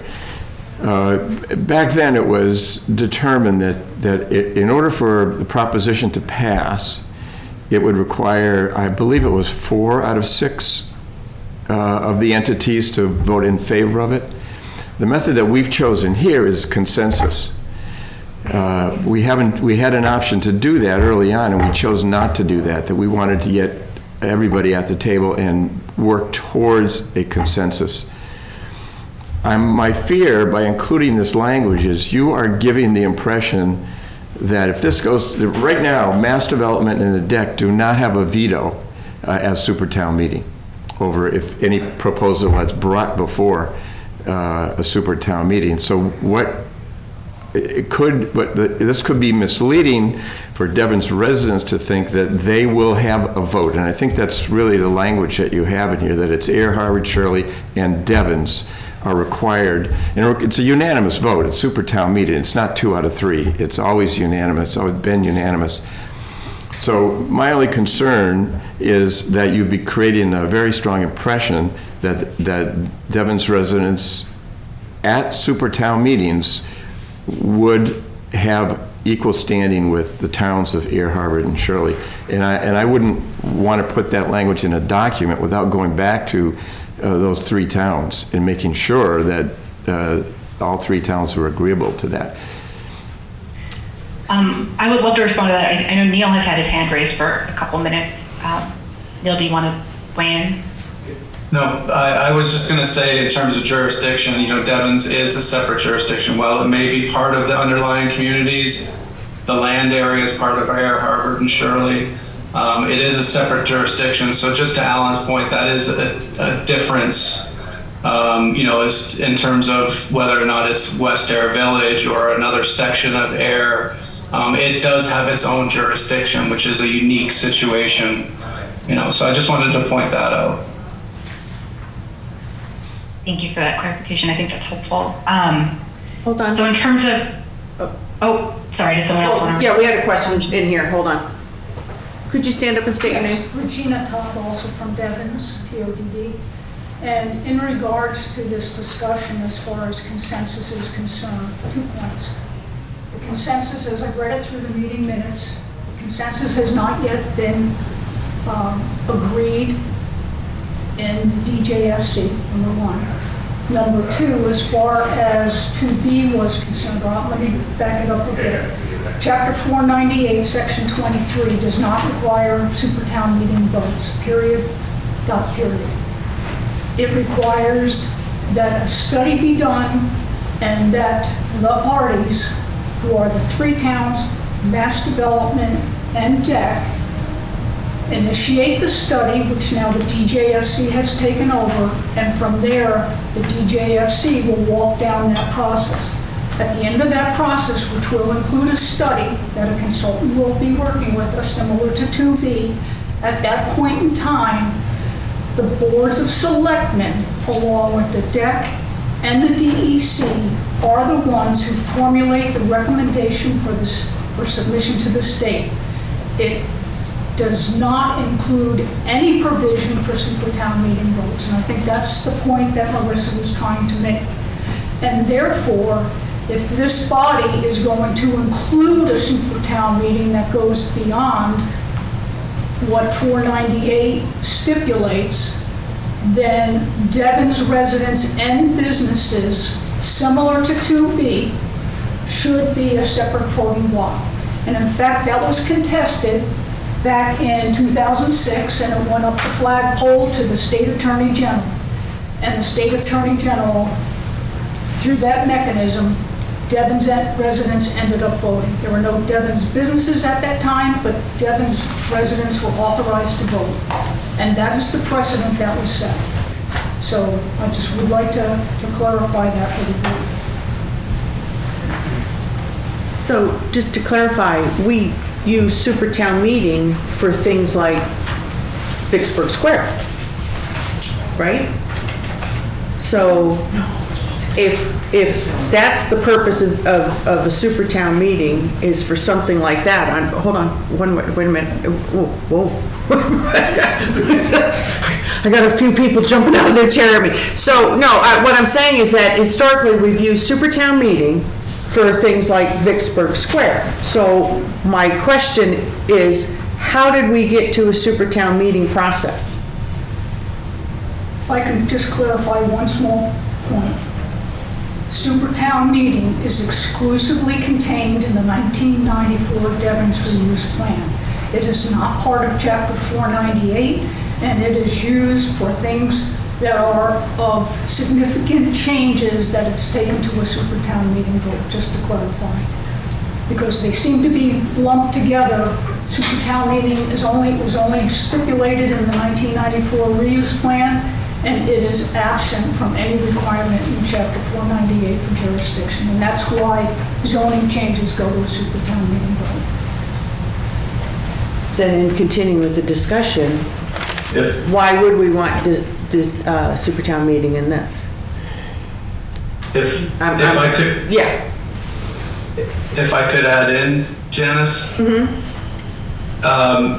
Back then, it was determined that in order for the proposition to pass, it would require, I believe it was 4 out of 6 of the entities to vote in favor of it. The method that we've chosen here is consensus. We had an option to do that early on, and we chose not to do that we wanted to get everybody at the table and work towards a consensus. My fear by including this language is you are giving the impression that if this goes, right now, Mass Development and the DEC do not have a veto as Supertown meeting over if any proposal that's brought before a Supertown meeting. So this could be misleading for Devens residents to think that they will have a vote. And I think that's really the language that you have in here, that it's Ayer, Harvard, Shirley, and Devens are required. And it's a unanimous vote. It's Supertown meeting. It's not 2 out of 3. It's always unanimous. It's always been unanimous. So my only concern is that you'd be creating a very strong impression that Devens residents at Supertown meetings would have equal standing with the towns of Ayer, Harvard, and Shirley. And I wouldn't want to put that language in a document without going back to those 3 towns and making sure that all 3 towns were agreeable to that. I would love to respond to that. I know Neil has had his hand raised for a couple minutes. Neil, do you want to weigh in? No, I was just going to say in terms of jurisdiction, Devens is a separate jurisdiction. While it may be part of the underlying communities, the land area is part of Ayer, Harvard, and Shirley. It is a separate jurisdiction. So just to Alan's point, that is a difference, as in terms of whether or not it's West Ayer Village or another section of Ayer. It does have its own jurisdiction, which is a unique situation. So I just wanted to point that out. Thank you for that clarification. I think that's helpful. Hold on. So in terms of, sorry, did someone else want to? Yeah, we had a question in here. Hold on. Could you stand up and state your name? Regina Todd, also from Devens, TODD. And in regards to this discussion as far as consensus is concerned, 2 points. The consensus, as I've read it through the meeting minutes, the consensus has not yet been agreed in DJFC, number 1. Number 2, as far as 2B was concerned, let me back it up a bit. Chapter 498, Section 23 does not require Supertown meeting votes, period, dot, period. It requires that a study be done and that the parties, who are the 3 towns Mass Development, and DEC initiate the study, which now the DJFC has taken over, and from there, the DJFC will walk down that process. At the end of that process, which will include a study that a consultant will be working with us, similar to 2B, at that point in time, the boards of selectmen, along with the DEC and the DEC, are the ones who formulate the recommendation for submission to the state. It does not include any provision for supertown meeting votes, and I think that's the point that Melissa was trying to make. And therefore, if this body is going to include a supertown meeting that goes beyond what 498 stipulates, then Devens residents and businesses, similar to 2B, should be a separate voting block. And in fact, that was contested back in 2006, and it went up the flagpole to the State Attorney General. And the State Attorney General, through that mechanism, Devens residents ended up voting. There were no Devens businesses at that time, but Devens residents were authorized to vote. And that is the precedent that was set. So I just would like to clarify that for the board. So just to clarify, we use Supertown meeting for things like Vicksburg Square, right? So if that's the purpose of a Supertown meeting, is for something like that, hold on, wait a minute, whoa. I got a few people jumping out of their chair at me. So no, what I'm saying is that historically we've used Supertown meeting for things like Vicksburg Square. So my question is, how did we get to a Supertown meeting process? If I can just clarify one small point. Supertown meeting is exclusively contained in the 1994 Devens reuse plan. It is not part of Chapter 498, and it is used for things that are of significant changes that it's taken to a Supertown meeting vote, just to clarify. Because they seem to be lumped together. Supertown meeting was only stipulated in the 1994 reuse plan, and it is absent from any requirement in Chapter 498 for jurisdiction. And that's why zoning changes go to a Supertown meeting vote. Then in continuing with the discussion, why would we want Supertown meeting in this? If I could. Yeah. If I could add in, Janice.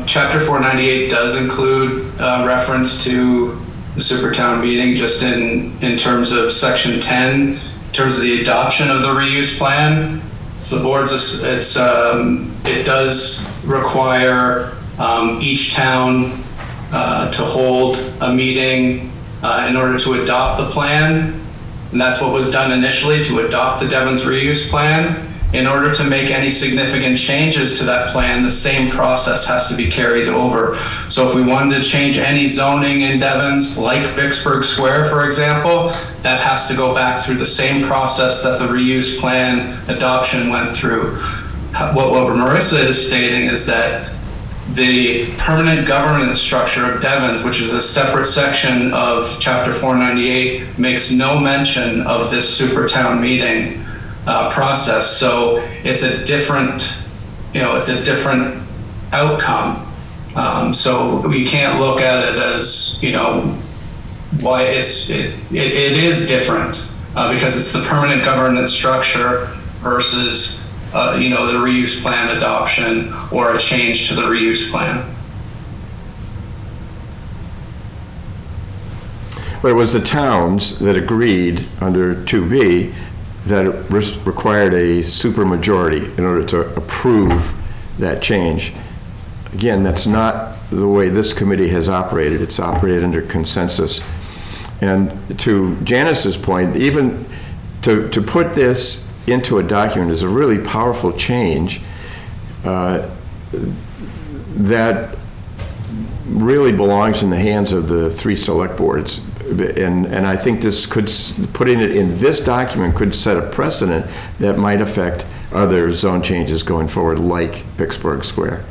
Chapter 498 does include reference to the Supertown meeting, just in terms of Section 10, in terms of the adoption of the reuse plan. It's the board's. It does require each town to hold a meeting in order to adopt the plan. And that's what was done initially, to adopt the Devens reuse plan. In order to make any significant changes to that plan, the same process has to be carried over. So if we wanted to change any zoning in Devens, like Vicksburg Square, for example, that has to go back through the same process that the reuse plan adoption went through. What Marissa is stating is that the permanent governance structure of Devens, which is a separate section of Chapter 498, makes no mention of this Supertown meeting process. So it's a different, it's a different outcome. So we can't look at it as, why it is different because it's the permanent governance structure versus the reuse plan adoption or a change to the reuse plan. But it was the towns that agreed under 2B that it required a supermajority in order to approve that change. Again, that's not the way this committee has operated. It's operated under consensus. And to Janice's point, even to put this into a document is a really powerful change that really belongs in the hands of the 3 select boards. And I think this putting it in this document could set a precedent that might affect other zone changes going forward, like Vicksburg Square.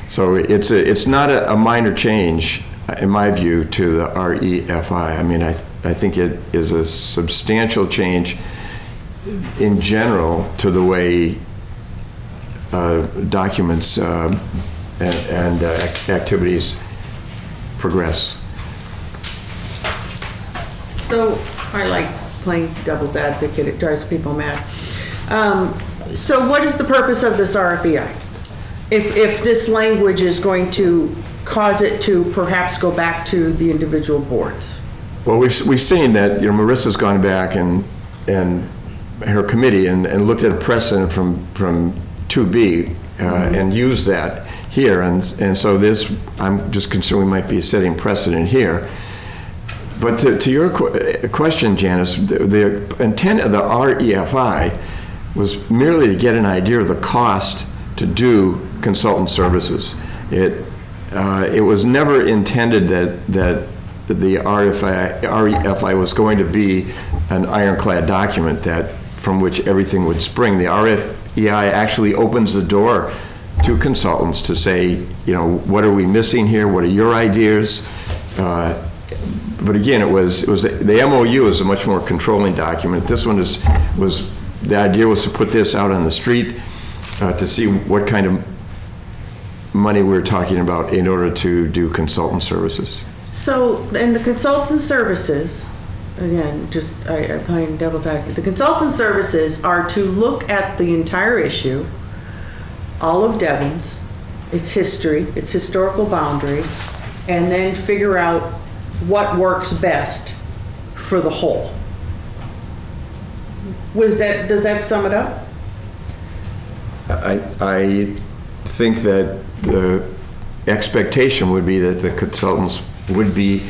So it's not a minor change, in my view, to the REFI. I mean, I think it is a substantial change in general to the way documents and activities progress. So I like playing devil's advocate, it drives people mad. So what is the purpose of this RFEI? If this language is going to cause it to perhaps go back to the individual boards? Well, we've seen that, Marissa's gone back and her committee and looked at a precedent from 2B and used that here, and so this, I'm just concerned we might be setting precedent here. But to your question, Janice, the intent of the REFI was merely to get an idea of the cost to do consultant services. It was never intended that the REFI was going to be an ironclad document from which everything would spring. The RFEI actually opens the door to consultants to say, what are we missing here? What are your ideas? But again, the MOU is a much more controlling document. This one the idea was to put this out on the street to see what kind of money we're talking about in order to do consultant services. So, and the consultant services, again, I'm playing devil's advocate. The consultant services are to look at the entire issue, all of Devens, its history, its historical boundaries, and then figure out what works best for the whole. Does that sum it up? I think that the expectation would be that the consultants would be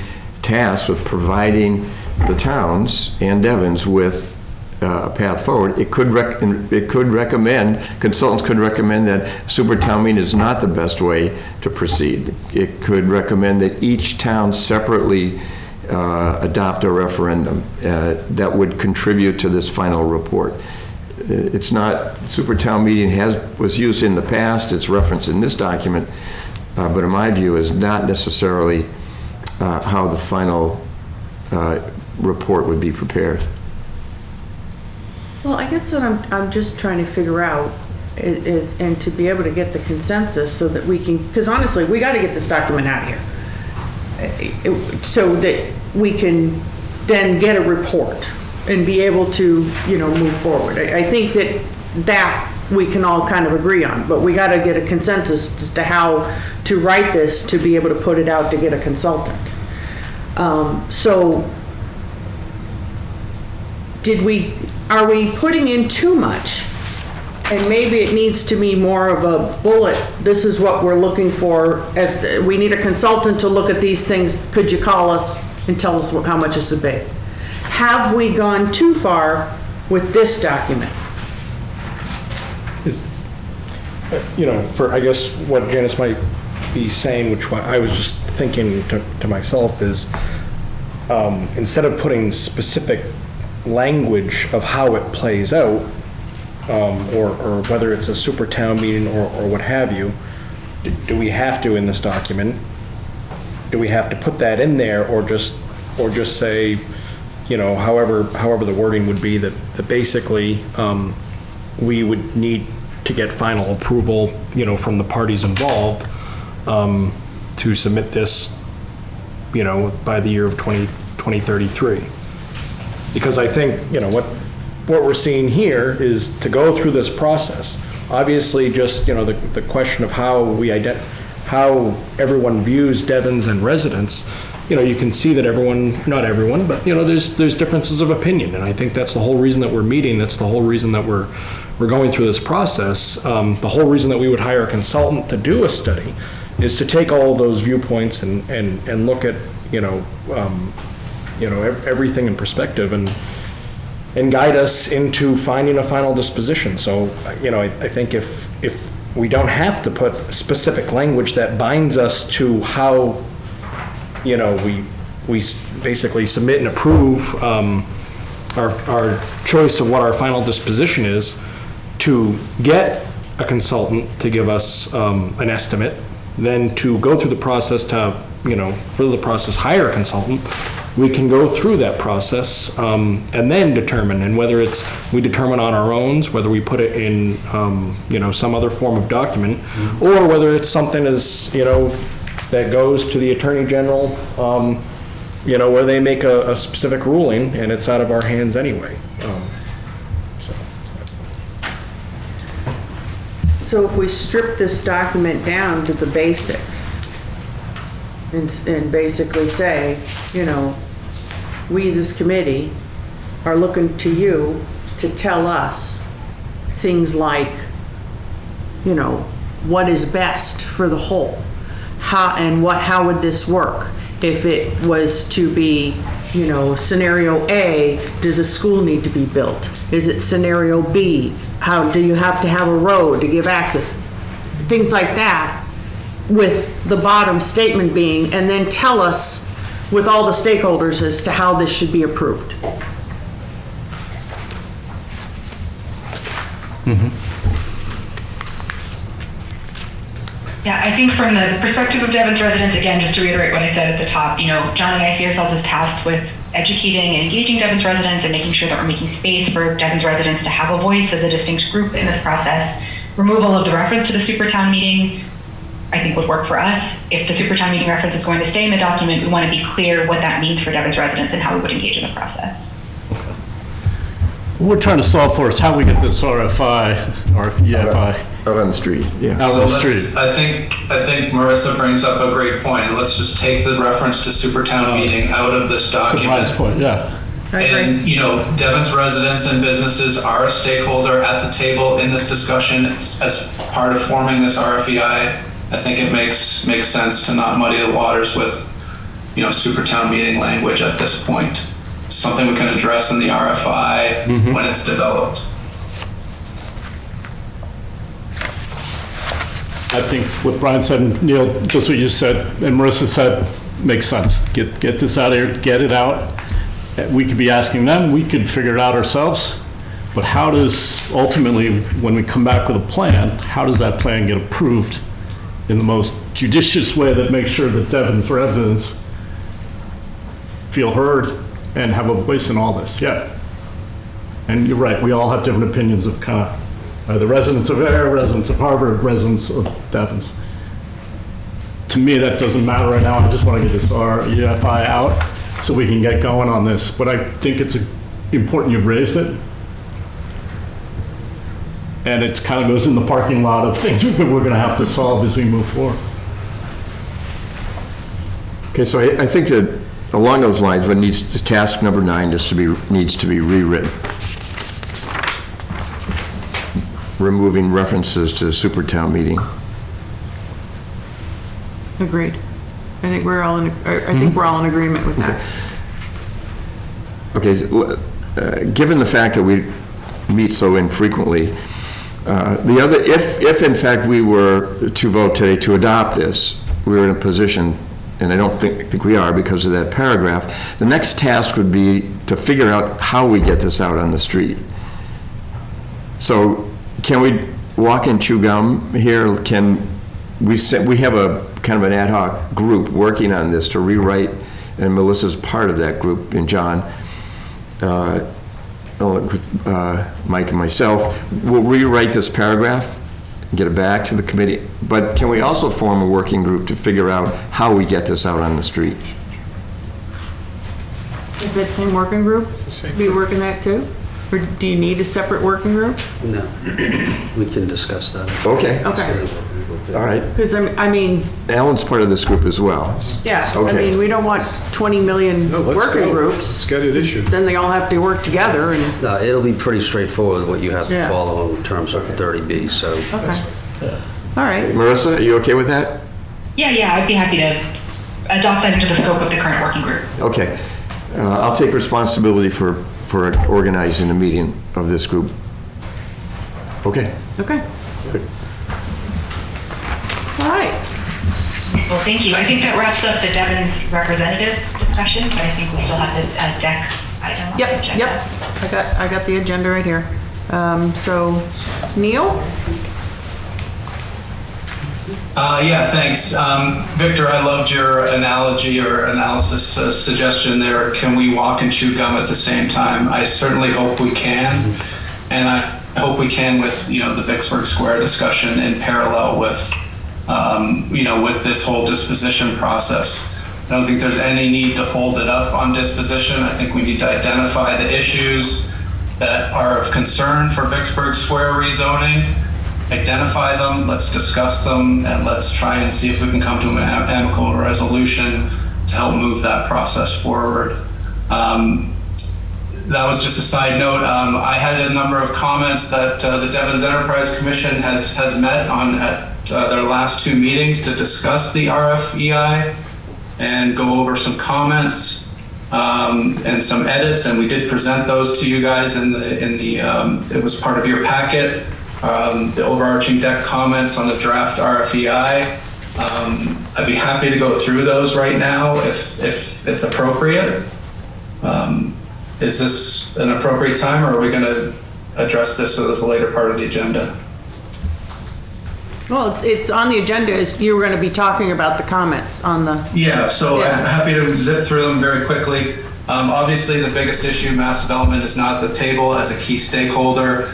tasked with providing the towns and Devens with a path forward. Consultants could recommend that super town meeting is not the best way to proceed. It could recommend that each town separately adopt a referendum that would contribute to this final report. It's not, super town meeting was used in the past, it's referenced in this document, but in my view is not necessarily how the final report would be prepared. Well, I guess what I'm just trying to figure out is, and to be able to get the consensus so that we can, because honestly, we got to get this document out of here so that we can then get a report and be able to, move forward. I think that we can all kind of agree on, but we got to get a consensus as to how to write this to be able to put it out to get a consultant. So are we putting in too much? And maybe it needs to be more of a bullet. This is what we're looking for. We need a consultant to look at these things. Could you call us and tell us how much is the bid? Have we gone too far with this document? I guess what Janice might be saying, which I was just thinking to myself, is instead of putting specific language of how it plays out, or whether it's a super town meeting or what have you, do we have to in this document? Do we have to put that in there, or just say, however the wording would be, that basically we would need to get final approval, from the parties involved to submit this, by the year of 2033. Because I think, what we're seeing here is to go through this process. Obviously, just, the question of how how everyone views Devens and residents, you can see that not everyone, but, there's differences of opinion. And I think that's the whole reason that we're meeting. That's the whole reason that we're going through this process. The whole reason that we would hire a consultant to do a study is to take all of those viewpoints and look at, everything in perspective and guide us into finding a final disposition. So, I think if we don't have to put specific language that binds us to how, we basically submit and approve our choice of what our final disposition is, to get a consultant to give us an estimate, then to go through the process to, further the process, hire a consultant. We can go through that process and then determine, and whether we determine on our own, whether we put it in, some other form of document, or whether it's something that goes to the Attorney General, where they make a specific ruling and it's out of our hands anyway. So if we strip this document down to the basics and basically say, we, this committee, are looking to you to tell us things like, what is best for the whole? How would this work? If it was to be, scenario A, does a school need to be built? Is it scenario B? How do you have to have a road to give access? Things like that, with the bottom statement being, and then tell us with all the stakeholders as to how this should be approved. Yeah, I think from the perspective of Devens residents, again, just to reiterate what I said at the top, John and I see ourselves as tasked with educating and engaging Devens residents and making sure that we're making space for Devens residents to have a voice as a distinct group in this process. Removal of the reference to the Supertown meeting, I think, would work for us. If the Supertown meeting reference is going to stay in the document, we want to be clear what that means for Devens residents and how we would engage in the process. What we're trying to solve for is how we get this RFEFI Out on the street, yeah. out on the street. I think Marissa brings up a great point. Let's just take the reference to Supertown meeting out of this To Brian's document. point, yeah. And, Devens residents and businesses are a stakeholder at the table in this discussion as part of forming this RFEI. I think it makes sense to not muddy the waters with, Supertown meeting language at this point. Something we can address in the RFI when it's developed. I think what Brian said, and Neil, just what you said, and Marissa said, makes sense. Get this out of here, get it out. We could be asking them, we could figure it out ourselves. But how does, ultimately, when we come back with a plan, how does that plan get approved in the most judicious way that makes sure that Devens residents feel heard and have a voice in all this? Yeah. And you're right, we all have different opinions of kind of the residents of Air, residents of Harvard, residents of Devens. To me, that doesn't matter right now. I just want to get this RFI out so we can get going on this. But I think it's important you've raised it. And it kind of goes in the parking lot of things we're going to have to solve as we move forward. Okay, so I think that along those lines, task number 9 needs to be rewritten. Removing references to Supertown meeting. Agreed. I think we're all in agreement with that. Okay, given the fact that we meet so infrequently, if in fact we were to vote today to adopt this, we were in a position, and I don't think we are because of that paragraph, the next task would be to figure out how we get this out on the street. So can we walk and chew gum here? We have a kind of an ad hoc group working on this to rewrite, and Melissa's part of that group, and John, with Mike and myself, we'll rewrite this paragraph, get it back to the committee, but can we also form a working group to figure out how we get this out on the street? Is that same working group be working that too? Or do you need a separate working group? No, we can discuss that. Okay. Okay. All right. Because Alan's part of this group as well. yeah, Okay. we don't want 20 million working groups. Let's get it issued. Then they all have to work together and, No, it'll be pretty straightforward what you have to Yeah. follow in terms of 30B, so. okay. All right. Marissa, are you okay with that? Yeah, I'd be happy to adopt that into the scope of the current working group. Okay. I'll take responsibility for organizing a meeting of this group. Okay. Okay. All right. Well, thank you. I think that wraps up the Devens representative discussion, but I think we still have the deck item on the agenda. Yep. I got the agenda right here. So, Neil? Yeah, thanks. Victor, I loved your analogy or analysis suggestion there. Can we walk and chew gum at the same time? I certainly hope we can. And I hope we can with, the Vicksburg Square discussion in parallel with, with this whole disposition process. I don't think there's any need to hold it up on disposition. I think we need to identify the issues that are of concern for Vicksburg Square rezoning, identify them, let's discuss them, and let's try and see if we can come to an amicable resolution to help move that process forward. That was just a side note. I had a number of comments that the Devens Enterprise Commission has met on at their last 2 meetings to discuss the RFEI and go over some comments and some edits, and we did present those to you guys in the it was part of your packet. The overarching deck comments on the draft RFEI. I'd be happy to go through those right now if it's appropriate. Is this an appropriate time, or are we going to address this as a later part of the agenda? Well, it's on the agenda, as you were going to be talking about the comments on the... Yeah, so I'm happy to zip through them very quickly. Obviously, the biggest issue, mass development, is not at the table as a key stakeholder.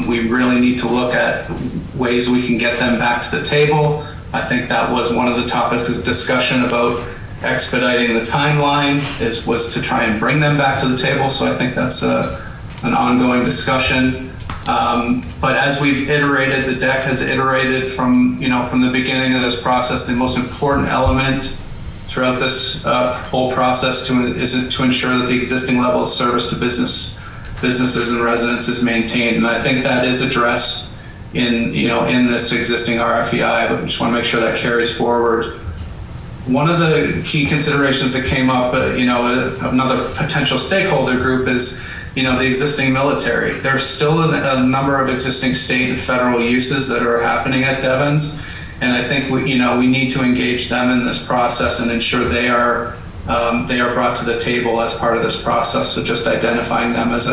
We really need to look at ways we can get them back to the table. I think that was one of the topics of discussion about expediting the timeline was to try and bring them back to the table. So I think that's an ongoing discussion. But as we've iterated, the deck has iterated from the beginning of this process. The most important element throughout this whole process is to ensure that the existing level of service to businesses and residents is maintained, and I think that is addressed in this existing RFEI. But we just want to make sure that carries forward. One of the key considerations that came up, another potential stakeholder group is, the existing military. There's still a number of existing state and federal uses that are happening at Devens, and I think we need to engage them in this process and ensure they are brought to the table as part of this process. So just identifying them as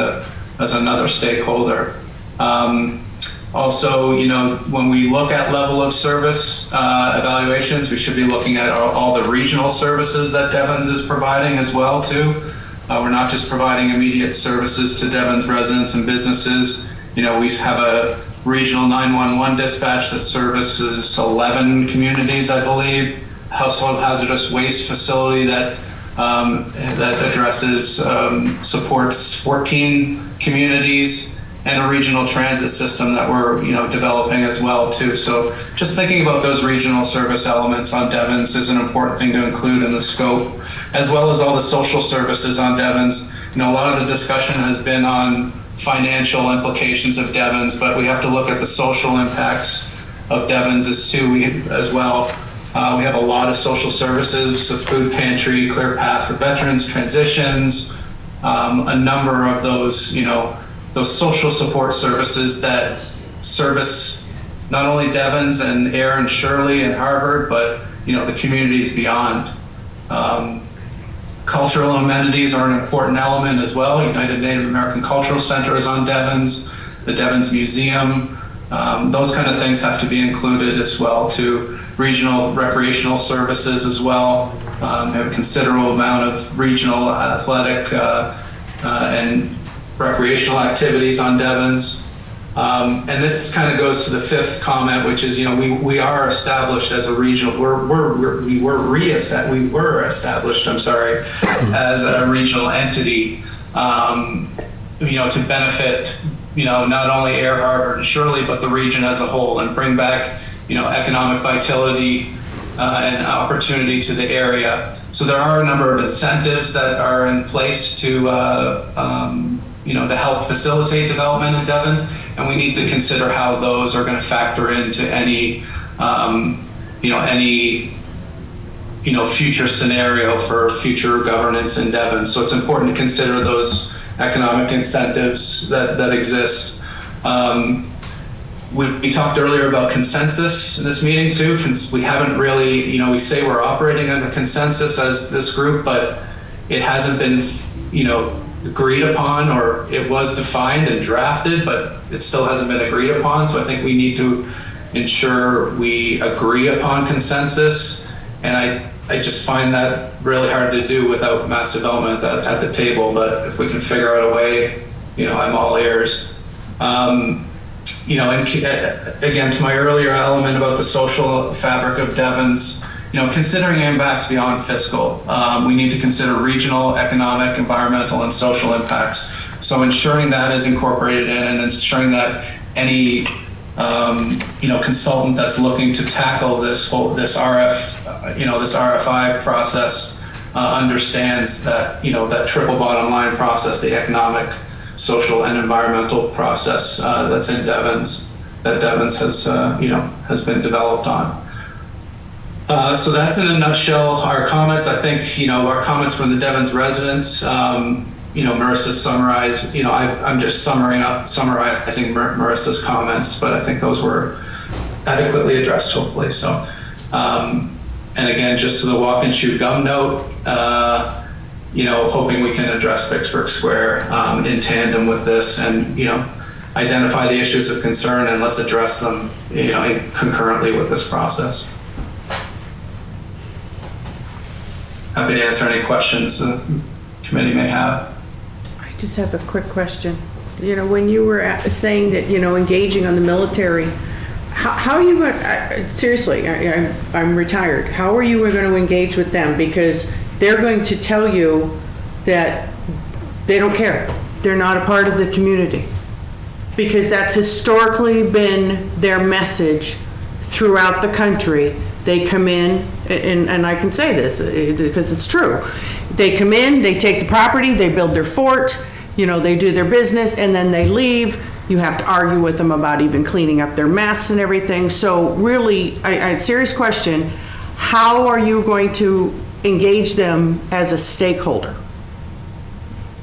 another stakeholder. Also, when we look at level of service evaluations, we should be looking at all the regional services that Devens is providing as well too. We're not just providing immediate services to Devens residents and businesses. We have a regional 911 dispatch that services 11 communities, I believe. Household hazardous waste facility that addresses, supports 14 communities, and a regional transit system that we're developing as well too. So just thinking about those regional service elements on Devens is an important thing to include in the scope, as well as all the social services on Devens. A lot of the discussion has been on financial implications of Devens, but we have to look at the social impacts of Devens as well. We have a lot of social services, a food pantry, clear path for veterans, transitions, a number of those, those social support services that service not only Devens and Air and Shirley and Harvard, but the communities beyond. Cultural amenities are an important element as well. United Native American Cultural Center is on Devens, the Devens Museum. Those kind of things have to be included as well too. Regional recreational services as well. We have a considerable amount of regional athletic and recreational activities on Devens. And this kind of goes to the fifth comment, which is, we are established as a regional, we were established, as a regional entity, to benefit, not only Air, Harvard, and Shirley, but the region as a whole, and bring back, economic vitality and opportunity to the area. So there are a number of incentives that are in place to help facilitate development in Devens, and we need to consider how those are going to factor into any future scenario for future governance in Devens. So it's important to consider those economic incentives that exist. We talked earlier about consensus in this meeting too. We haven't really, we say we're operating under consensus as this group, but it hasn't been, agreed upon, or it was defined and drafted, but it still hasn't been agreed upon. So I think we need to ensure we agree upon consensus. And I just find that really hard to do without mass development at the table. But if we can figure out a way, I'm all ears. And again, to my earlier element about the social fabric of Devens, considering impacts beyond fiscal, we need to consider regional, economic, environmental, and social impacts. So ensuring that is incorporated in, and ensuring that any consultant that's looking to tackle this RFI process understands that that triple bottom line process, the economic, social, and environmental process that's in Devens, that Devens has been developed on. So that's in a nutshell our comments. I think our comments from the Devens residents. Marissa summarized. I'm just summarizing Marissa's comments, but I think those were adequately addressed, hopefully. So, and again, just to the walk and chew gum note. Hoping we can address Vicksburg Square in tandem with this, and identify the issues of concern, and let's address them concurrently with this process. Happy to answer any questions the committee may have. I just have a quick question. When you were saying that, engaging on the military, how are you going, seriously, I'm retired. How are you going to engage with them? Because they're going to tell you that they don't care. They're not a part of the community. Because that's historically been their message throughout the country. They come in, and I can say this because it's true. They come in, they take the property, they build their fort, they do their business, and then they leave. You have to argue with them about even cleaning up their mess and everything. So really, a serious question, how are you going to engage them as a stakeholder?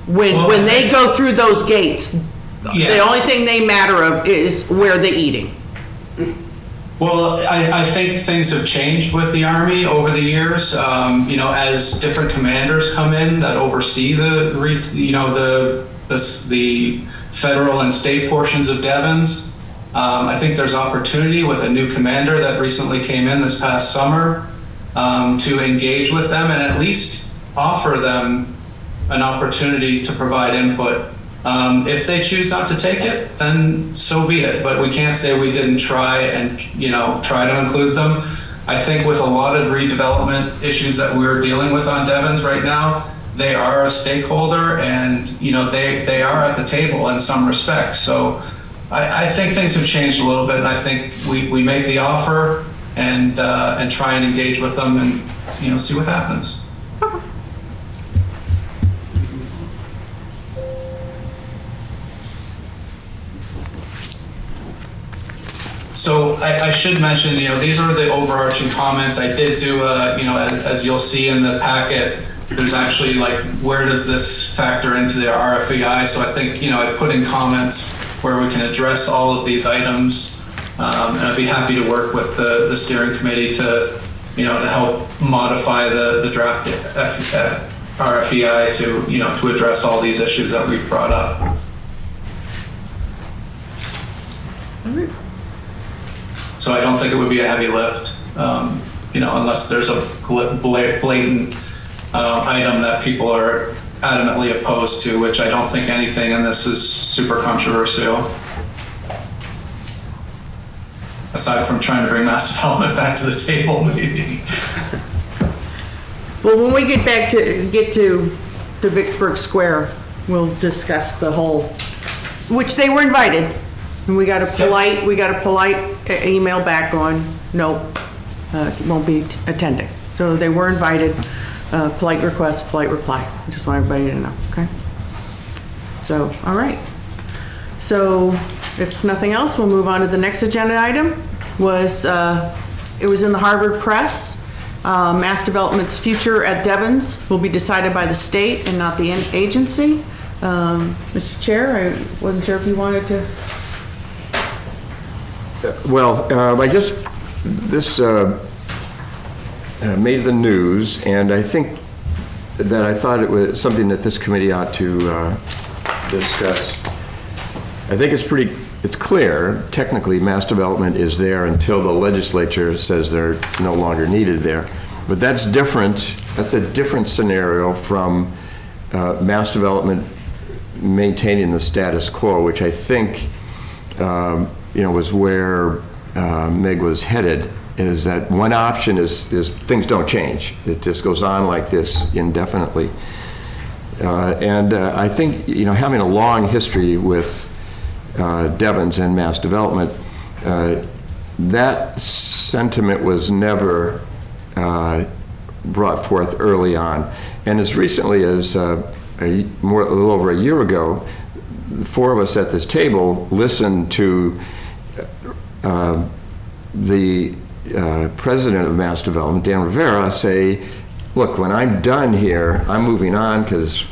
When they go through those gates, the only thing they matter of is where they're eating. Well, I think things have changed with the Army over the years. As different commanders come in that oversee the federal and state portions of Devens, I think there's opportunity with a new commander that recently came in this past summer to engage with them and at least offer them an opportunity to provide input. If they choose not to take it, then so be it. But we can't say we didn't try to include them. I think with a lot of redevelopment issues that we're dealing with on Devens right now, they are a stakeholder, and they are at the table in some respects. So I think things have changed a little bit, and I think we make the offer and try and engage with them and see what happens. So I should mention, these are the overarching comments. I did do as you'll see in the packet, there's actually where does this factor into the RFEI? So I think, I put in comments where we can address all of these items. And I'd be happy to work with the steering committee to help modify the draft RFEI to address all these issues that we've brought up. So I don't think it would be a heavy lift, unless there's a blatant item that people are adamantly opposed to, which I don't think anything in this is super controversial. Aside from trying to bring mass development back to the table, maybe. Well, when we get to the Vicksburg Square, we'll discuss the whole, which they were invited. And we got a polite email back on, nope, won't be attending. So they were invited, polite request, polite reply. I just want everybody to know, okay? So, all right. So if nothing else, we'll move on to the next agenda item. It was in the Harvard Press. Mass development's future at Devens will be decided by the state and not the agency. Mr. Chair, I wasn't sure if you wanted to. Well, I guess this made the news, and I think that I thought it was something that this committee ought to discuss. I think it's clear, technically, mass development is there until the legislature says they're no longer needed there. But that's different, that's a different scenario from mass development maintaining the status quo, which I think, was where Meg was headed, is that one option is things don't change. It just goes on like this indefinitely. And I think, having a long history with Devens and mass development, that sentiment was never brought forth early on. And as recently as a little over a year ago, the four of us at this table listened to the president of mass development, Dan Rivera, say, look, when I'm done here, I'm moving on because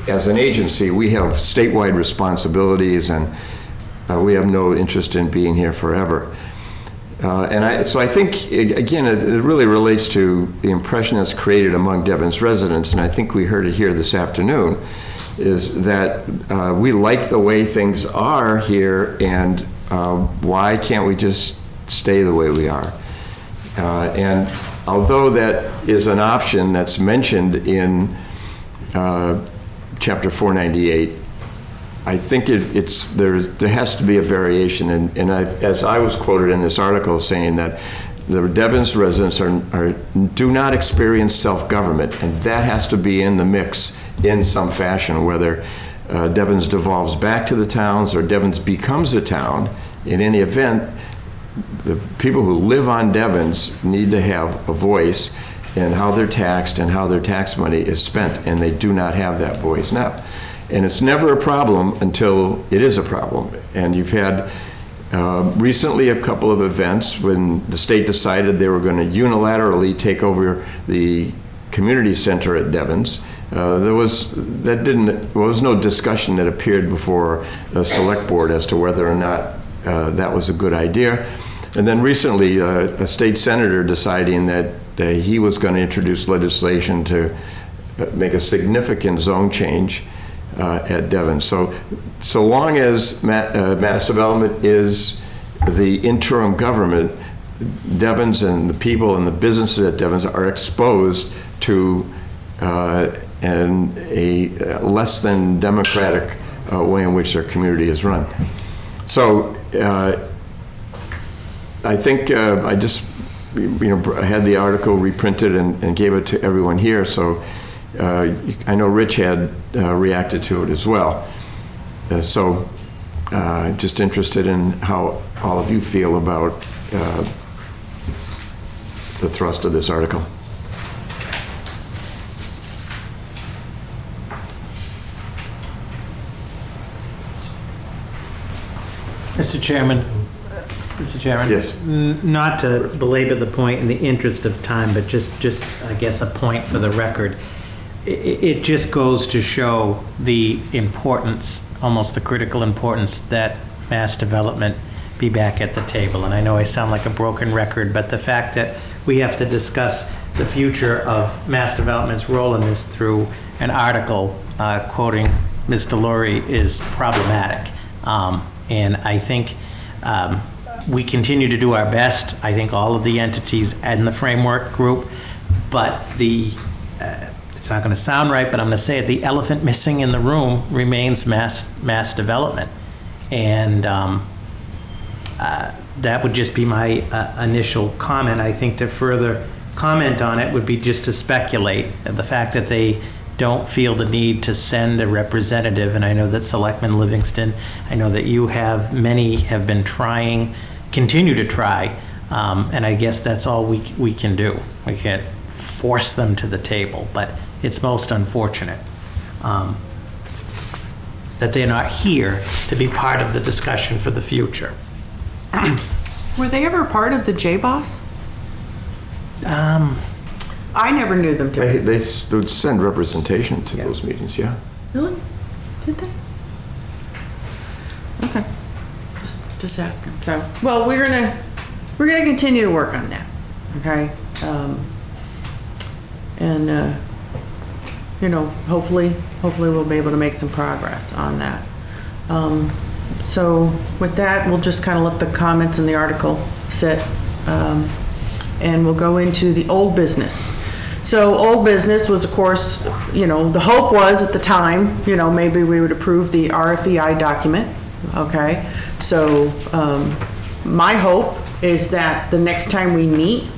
as an agency, we have statewide responsibilities and we have no interest in being here forever. So I think, again, it really relates to the impression that's created among Devens residents, and I think we heard it here this afternoon, is that we like the way things are here, and why can't we just stay the way we are? And although that is an option that's mentioned in Chapter 498, I think there has to be a variation, and as I was quoted in this article saying that the Devens residents do not experience self-government, and that has to be in the mix in some fashion, whether Devens devolves back to the towns or Devens becomes a town. In any event, the people who live on Devens need to have a voice in how they're taxed and how their tax money is spent, and they do not have that voice now. And it's never a problem until it is a problem. And you've had recently a couple of events when the state decided they were going to unilaterally take over the community center at Devens. There was no discussion that appeared before the select board as to whether or not that was a good idea. And then recently, a state senator deciding that he was going to introduce legislation to make a significant zone change at Devens. So long as mass development is the interim government, Devens and the people and the businesses at Devens are exposed to a less than democratic way in which their community is run. So I think I just had the article reprinted and gave it to everyone here. So I know Rich had reacted to it as well. Just interested in how all of you feel about the thrust of this article. Mr. Chairman, Yes. Not to belabor the point in the interest of time, but just I guess a point for the record. It just goes to show the importance, almost the critical importance, that mass development be back at the table. And I know I sound like a broken record, but the fact that we have to discuss the future of mass development's role in this through an article quoting Ms. Delory is problematic. And I think we continue to do our best. I think all of the entities in the framework group, but it's not going to sound right, but I'm going to say it, the elephant missing in the room remains mass development. And that would just be my initial comment. I think to further comment on it would be just to speculate. The fact that they don't feel the need to send a representative, and I know that Selectman Livingston, I know that you have, many have been trying, continue to try, and I guess that's all we can do. We can't force them to the table, but it's most unfortunate that they're not here to be part of the discussion for the future. Were they ever part of the J-Boss? I never knew them to. They would send representation to those meetings, yeah. Really? Did they? Okay. Just asking. So, well, we're gonna continue to work on that. Okay. hopefully we'll be able to make some progress on that. So with that, we'll just kind of let the comments in the article sit, and we'll go into the old business. So old business was, of course, the hope was at the time, maybe we would approve the RFEI document, okay? So my hope is that the next time we meet,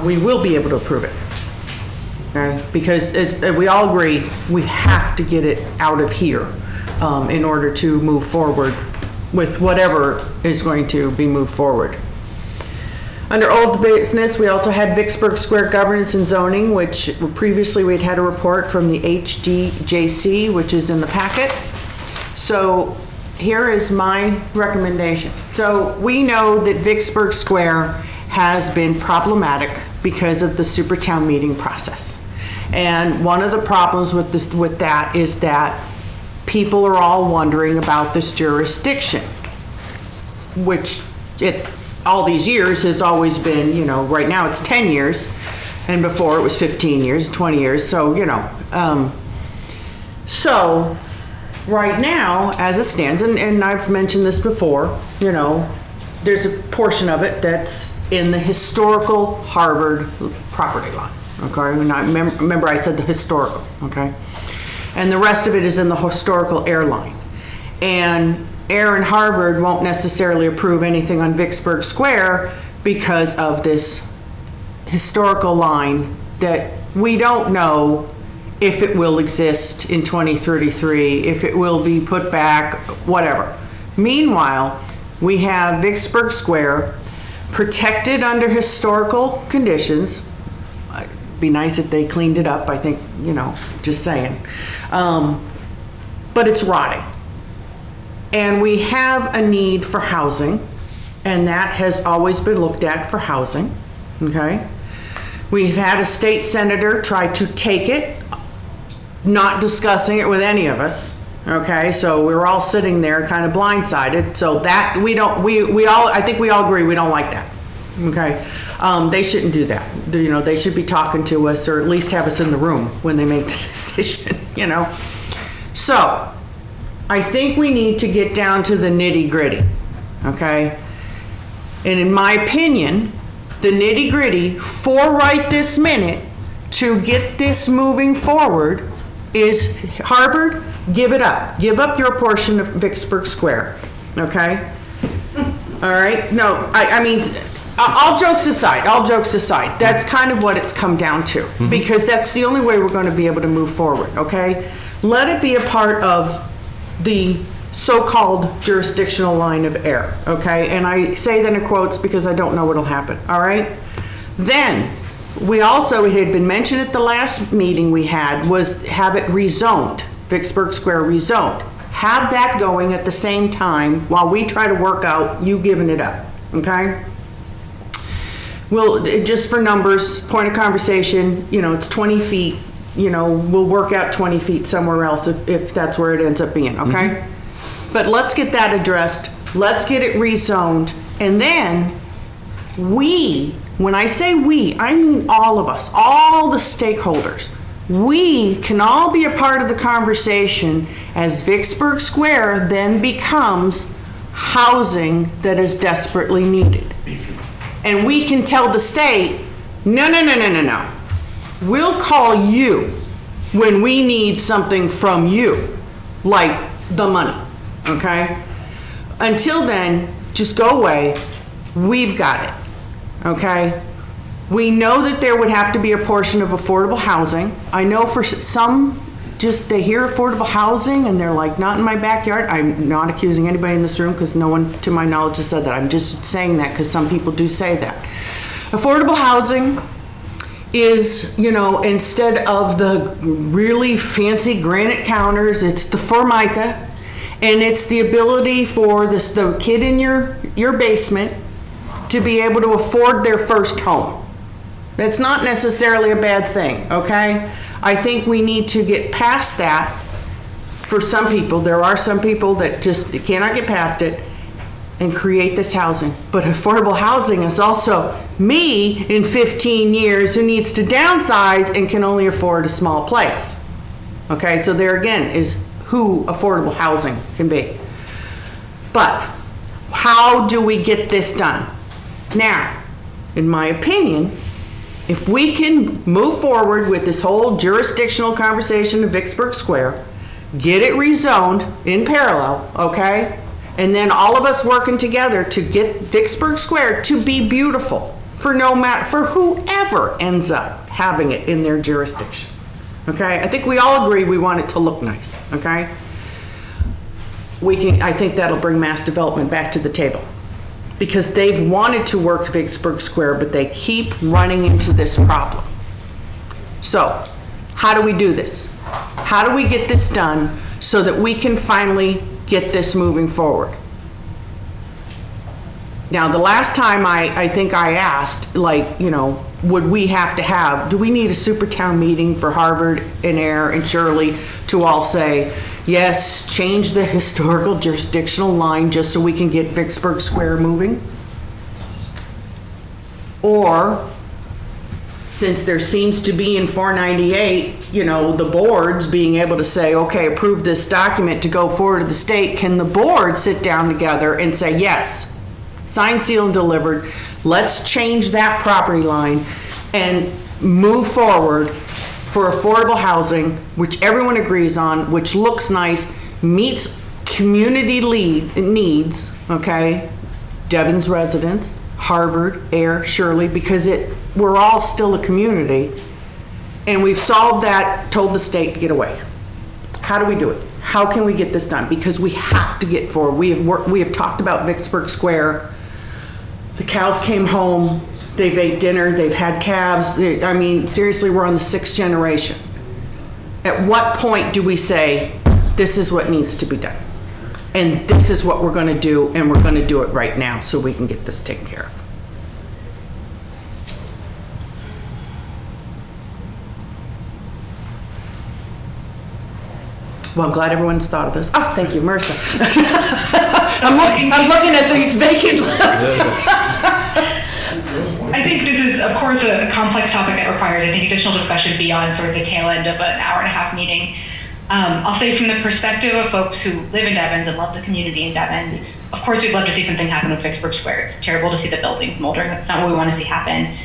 we will be able to approve it. Okay, because as we all agree, we have to get it out of here in order to move forward with whatever is going to be moved forward. Under old business, we also had Vicksburg Square Governance and Zoning, which previously we'd had a report from the HDJC, which is in the packet. So here is my recommendation. So we know that Vicksburg Square has been problematic because of the Supertown meeting process. And one of the problems with that is that people are all wondering about this jurisdiction, which all these years has always been, right now it's 10 years, and before it was 15 years, 20 years, so, so right now, as it stands, and I've mentioned this before, there's a portion of it that's in the historical Harvard property line. Okay, remember I said the historical, okay? And the rest of it is in the historical airline. And Air and Harvard won't necessarily approve anything on Vicksburg Square because of this historical line that we don't know if it will exist in 2033, if it will be put back, whatever. Meanwhile, we have Vicksburg Square protected under historical conditions. Be nice if they cleaned it up, I think, just saying. But it's rotting. And we have a need for housing, and that has always been looked at for housing, okay? We've had a state senator try to take it, not discussing it with any of us, okay? So we were all sitting there kind of blindsided. So that I think we all agree we don't like that, okay? They shouldn't do that. They should be talking to us, or at least have us in the room when they make the decision, So, I think we need to get down to the nitty-gritty, okay? And in my opinion, the nitty-gritty for right this minute to get this moving forward is Harvard, give it up. Give up your portion of Vicksburg Square, okay? All right? No, I mean, all jokes aside, that's kind of what it's come down to, because that's the only way we're going to be able to move forward, okay? Let it be a part of the so-called jurisdictional line of air, okay? And I say that in quotes because I don't know what'll happen, all right? Then, we also, it had been mentioned at the last meeting we had, was have it rezoned, Vicksburg Square rezoned. Have that going at the same time while we try to work out you giving it up, okay? Well, just for numbers, point of conversation, it's 20 feet, we'll work out 20 feet somewhere else if that's where it ends up being, okay? But let's get that addressed. Let's get it rezoned. And then when I say we, I mean all of us, all the stakeholders. We can all be a part of the conversation as Vicksburg Square then becomes housing that is desperately needed. And we can tell the state, no. We'll call you when we need something from you, like the money, okay? Until then, just go away. We've got it, okay? We know that there would have to be a portion of affordable housing. I know for some, they hear affordable housing and they're like, not in my backyard. I'm not accusing anybody in this room because no one, to my knowledge, has said that. I'm just saying that because some people do say that. Affordable housing is, instead of the really fancy granite counters, it's the Formica, and it's the ability for the kid in your basement to be able to afford their first home. That's not necessarily a bad thing, okay? I think we need to get past that. For some people, there are some people that just cannot get past it and create this housing. But affordable housing is also me in 15 years who needs to downsize and can only afford a small place, Okay, so there again is who affordable housing can be. But how do we get this done? Now, in my opinion, if we can move forward with this whole jurisdictional conversation of Vicksburg Square, get it rezoned in parallel, okay? And then all of us working together to get Vicksburg Square to be beautiful for for whoever ends up having it in their jurisdiction. Okay? I think we all agree we want it to look nice, okay? I think that'll bring mass development back to the table. Because they've wanted to work Vicksburg Square, but they keep running into this problem. So, how do we do this? How do we get this done so that we can finally get this moving forward? Now, the last time I think I asked, like, you know, would we have to do we need a super town meeting for Harvard and Air and Shirley to all say, yes, change the historical jurisdictional line just so we can get Vicksburg Square moving? Or, since there seems to be in 498, you know, the boards being able to say, okay, approve this document to go forward to the state, can the board sit down together and say, yes, signed, sealed, and delivered, let's change that property line and move forward for affordable housing, which everyone agrees on, which looks nice, meets community needs, okay? Devens residents, Harvard, Air, Shirley, because we're all still a community, and we've solved that, told the state to get away. How do we do it? How can we get this done? Because we have to get forward. We have talked about Vicksburg Square. The cows came home. They've ate dinner. They've had calves. I mean, seriously, we're on the 6th generation. At what point do we say, this is what needs to be done? And this is what we're going to do, and we're going to do it right now so we can get this taken care of. Well, I'm glad everyone's thought of this. Oh, thank you, Marissa. I'm looking at these vacant lots. I think this is, of course, a complex topic that requires, I think, additional discussion beyond sort of the tail end of an hour-and-a-half meeting. I'll say from the perspective of folks who live in Devens and love the community in Devens, of course we'd love to see something happen with Vicksburg Square. It's terrible to see the buildings moldering. That's not what we want to see happen.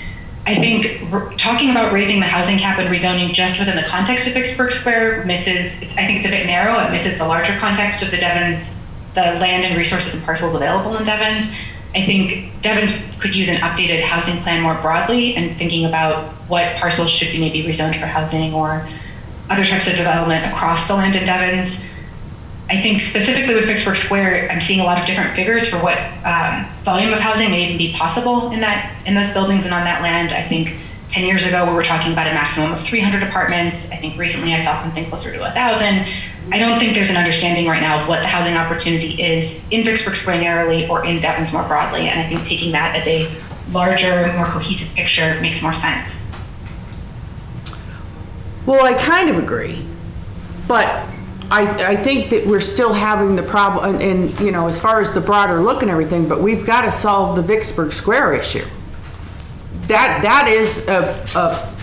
I think talking about raising the housing cap and rezoning just within the context of Vicksburg Square misses, I think it's a bit narrow. It misses the larger context of the Devens, the land and resources and parcels available in Devens. I think Devens could use an updated housing plan more broadly and thinking about what parcels should be maybe rezoned for housing or other types of development across the land in Devens. I think specifically with Vicksburg Square, I'm seeing a lot of different figures for what volume of housing may even be possible in those buildings and on that land. I think 10 years ago, we were talking about a maximum of 300 apartments. I think recently I saw something closer to 1,000. I don't think there's an understanding right now of what the housing opportunity is in Vicksburg Square narrowly or in Devens more broadly. And I think taking that as a larger, more cohesive picture makes more sense. Well, I kind of agree, but I think that we're still having the problem, and you know, as far as the broader look and everything, but we've got to solve the Vicksburg Square issue. That is a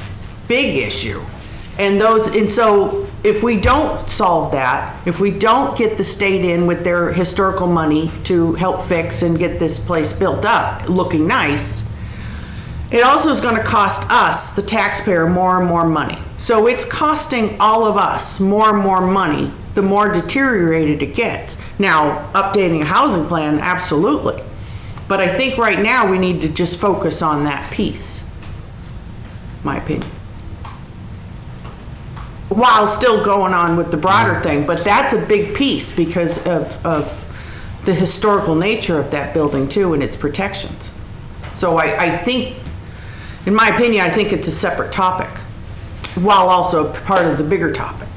big issue, and so if we don't solve that, if we don't get the state in with their historical money to help fix and get this place built up, looking nice, it also is going to cost us, the taxpayer, more and more money. So it's costing all of us more and more money the more deteriorated it gets. Now, updating a housing plan, absolutely. But I think right now we need to just focus on that piece, my opinion. While still going on with the broader thing, but that's a big piece because of the historical nature of that building too and its protections. So I think, in my opinion, I think it's a separate topic, while also part of the bigger topic.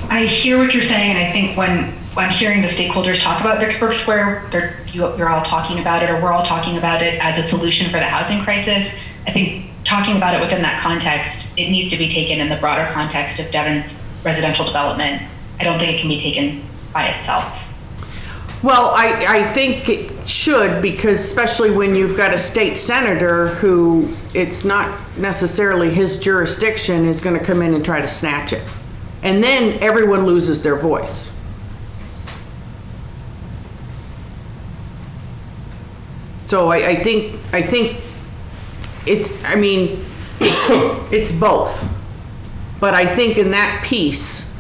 I hear what you're saying, and I think when I'm hearing the stakeholders talk about Vicksburg Square, you're all talking about it, or we're all talking about it as a solution for the housing crisis. I think talking about it within that context, it needs to be taken in the broader context of Devens residential development. I don't think it can be taken by itself. Well, I think it should, because especially when you've got a state senator who it's not necessarily his jurisdiction is going to come in and try to snatch it. And then everyone loses their voice. So I think it's, I mean, it's both. But I think in that piece,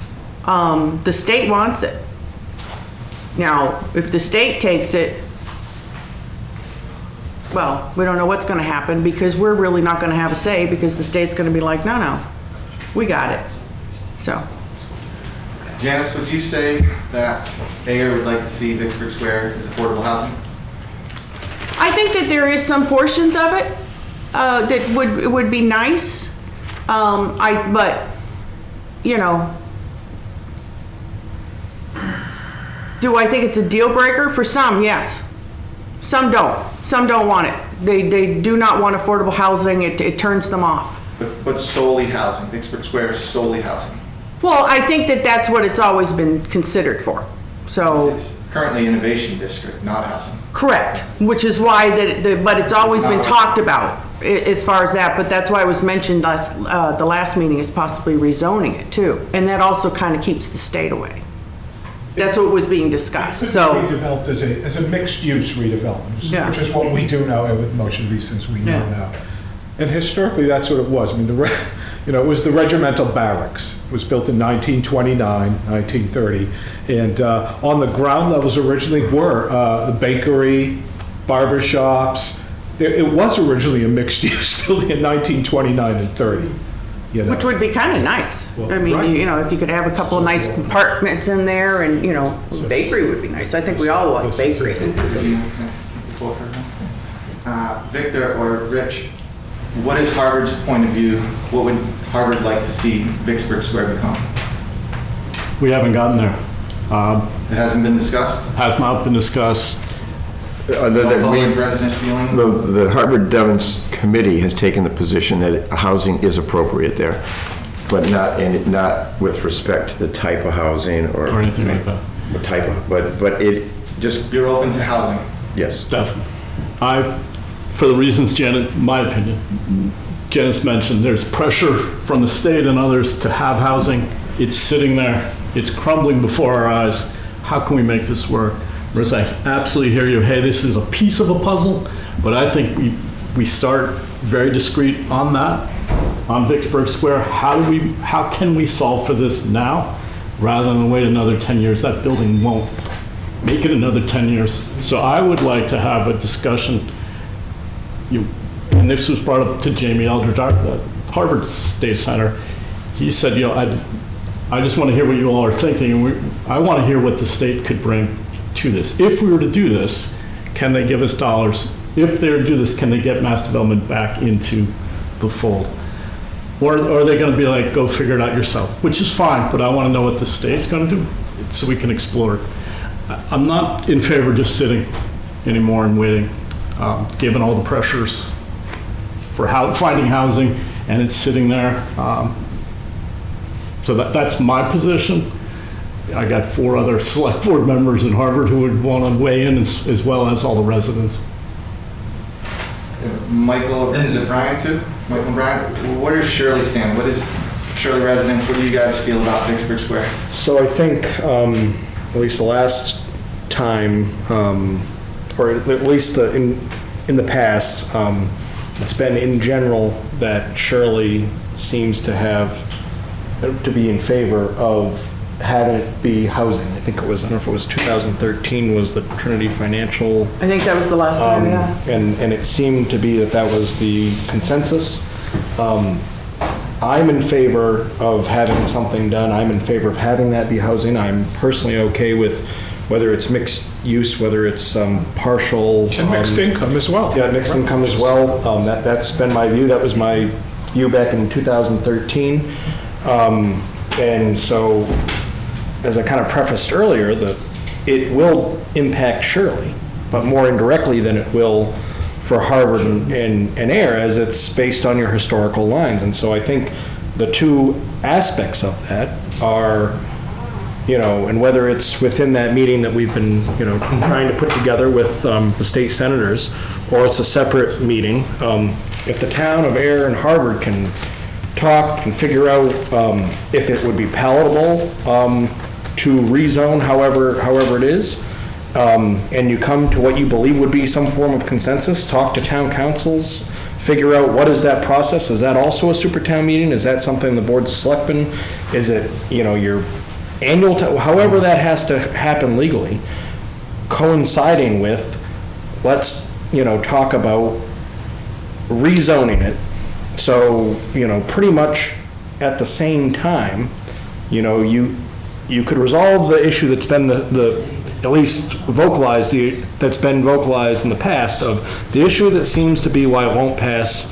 the state wants it. Now, if the state takes it, well, we don't know what's going to happen, because we're really not going to have a say, because the state's going to be like, no, we got it. So. Janice, would you say that Mayor would like to see Vicksburg Square as affordable housing? I think that there is some portions of it that would be nice. But, you know, do I think it's a deal breaker? For some, yes. Some don't. Some don't want it. They do not want affordable housing. It turns them off. But solely housing, Vicksburg Square is solely housing. Well, I think that that's what it's always been considered for. So It's currently Innovation District, not housing. correct, which is why but it's always been talked about as far as that. But that's why it was mentioned the last meeting, is possibly rezoning it too, and that also kind of keeps the state away. That's what was being discussed. It So could be redeveloped as a mixed-use redevelopment, Yeah. which is what we do now with most of these things we know Yeah. now. And historically, that's what it was. I mean, it was the regimental barracks. It was built in 1929, 1930. And on the ground levels originally were the bakery, barber shops. It was originally a mixed-use building in 1929 and 30. You know. which would be kind of nice. Well, I mean, right. you know, if you could have a couple of nice compartments in there, and, you know, bakery would be nice. I think we all want bakeries. Victor or Rich, what is Harvard's point of view? What would Harvard like to see Vicksburg Square become? We haven't gotten there. It hasn't been discussed? Has not been discussed. Public resident feeling? The Harvard Devens Committee has taken the position that housing is appropriate there, but not with respect to the type of housing or anything like that. The type of, but it just, You're open to housing? yes. Definitely. For the reasons Janet, my opinion, Janice mentioned, there's pressure from the state and others to have housing. It's sitting there. It's crumbling before our eyes. How can we make this work? Whereas I absolutely hear you, hey, this is a piece of a puzzle, but I think we start very discreet on that, on Vicksburg Square. How can we solve for this now, rather than wait another 10 years? That building won't make it another 10 years. So I would like to have a discussion, and this was brought up to Jamie Eldridge, the Harvard State Center. He said, you know, I just want to hear what you all are thinking, and I want to hear what the state could bring to this. If we were to do this, can they give us dollars? If they were to do this, can they get mass development back into the fold? Or are they going to be like, go figure it out yourself, which is fine, but I want to know what the state's going to do so we can explore it. I'm not in favor of just sitting anymore and waiting, given all the pressures for finding housing, and it's sitting there. So that's my position. I got 4 other select board members in Harvard who would want to weigh in, as well as all the residents. Michael, is it Brian too? Michael and Brian, where does Shirley stand? What is Shirley residents, what do you guys feel about Vicksburg Square? So I think, at least the last time, or at least in the past, it's been in general that Shirley seems to be in favor of having it be housing. I think it was, I don't know if it was 2013 was the Trinity Financial. I think that was the last time, yeah. And it seemed to be that was the consensus. I'm in favor of having something done. I'm in favor of having that be housing. I'm personally okay with whether it's mixed use, whether it's partial. And mixed income as well. Yeah, mixed income as well. That's been my view. That was my view back in 2013. And so, as I kind of prefaced earlier, it will impact Shirley, but more indirectly than it will for Harvard and Air, as it's based on your historical lines. And so I think the two aspects of that are and whether it's within that meeting that we've been, trying to put together with the state senators, or it's a separate meeting, if the town of Air and Harvard can talk and figure out if it would be palatable to rezone however it is, and you come to what you believe would be some form of consensus, talk to town councils, figure out what is that process. Is that also a super town meeting? Is that something the board's selectmen? Is it, your annual, however that has to happen legally, coinciding with, let's, talk about rezoning it. So, pretty much at the same time, you could resolve the issue that's been at least vocalized, that's been vocalized in the past, of the issue that seems to be why it won't pass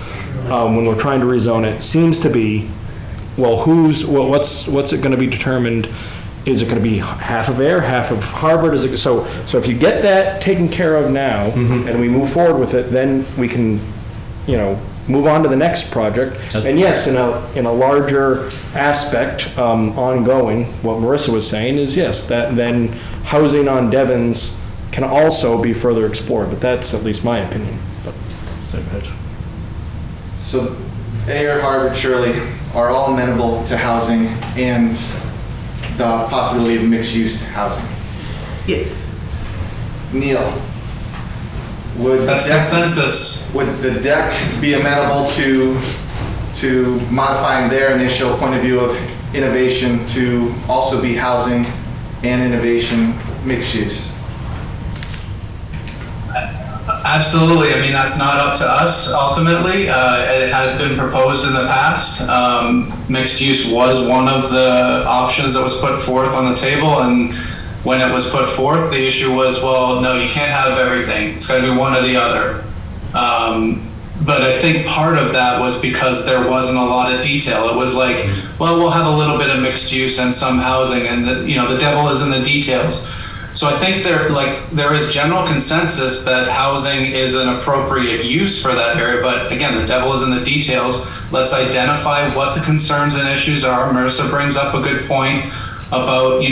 when we're trying to rezone it, seems to be, well, what's it going to be determined? Is it going to be half of Air, half of Harvard? So if you get that taken care of now, and we move forward with it, then we can, move on to the next project. And yes, in a larger aspect, ongoing, what Marissa was saying is, yes, that then housing on Devens can also be further explored, but that's at least my opinion. Same page. So Air, Harvard, Shirley are all amenable to housing and the possibility of mixed-use housing. Yes. Neil, would That's consensus. Would the deck be amenable to modifying their initial point of view of innovation to also be housing and innovation mixed use? Absolutely. I mean, that's not up to us ultimately. It has been proposed in the past. Mixed use was one of the options that was put forth on the table, and when it was put forth, the issue was, well, no, you can't have everything. It's got to be one or the other. But I think part of that was because there wasn't a lot of detail. It was like, well, we'll have a little bit of mixed use and some housing, and the devil is in the details. So I think there is general consensus that housing is an appropriate use for that area, but again, the devil is in the details. Let's identify what the concerns and issues are. Marissa brings up a good point about,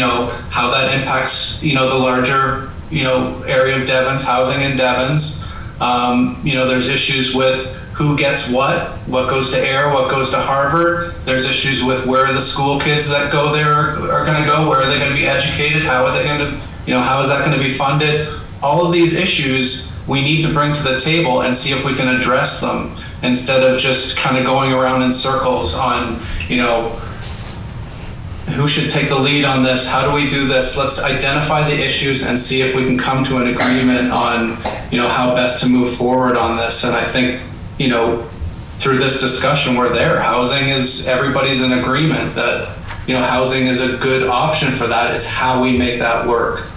how that impacts, the larger, area of Devens, housing in Devens. There's issues with who gets what goes to Air, what goes to Harvard. There's issues with where the school kids that go there are going to go, where are they going to be educated, how are they going to, how is that going to be funded? All of these issues we need to bring to the table and see if we can address them instead of just kind of going around in circles on, who should take the lead on this? How do we do this? Let's identify the issues and see if we can come to an agreement on, how best to move forward on this. And I think, through this discussion, we're there. Housing is, everybody's in agreement that, housing is a good option for that. It's how we make that work.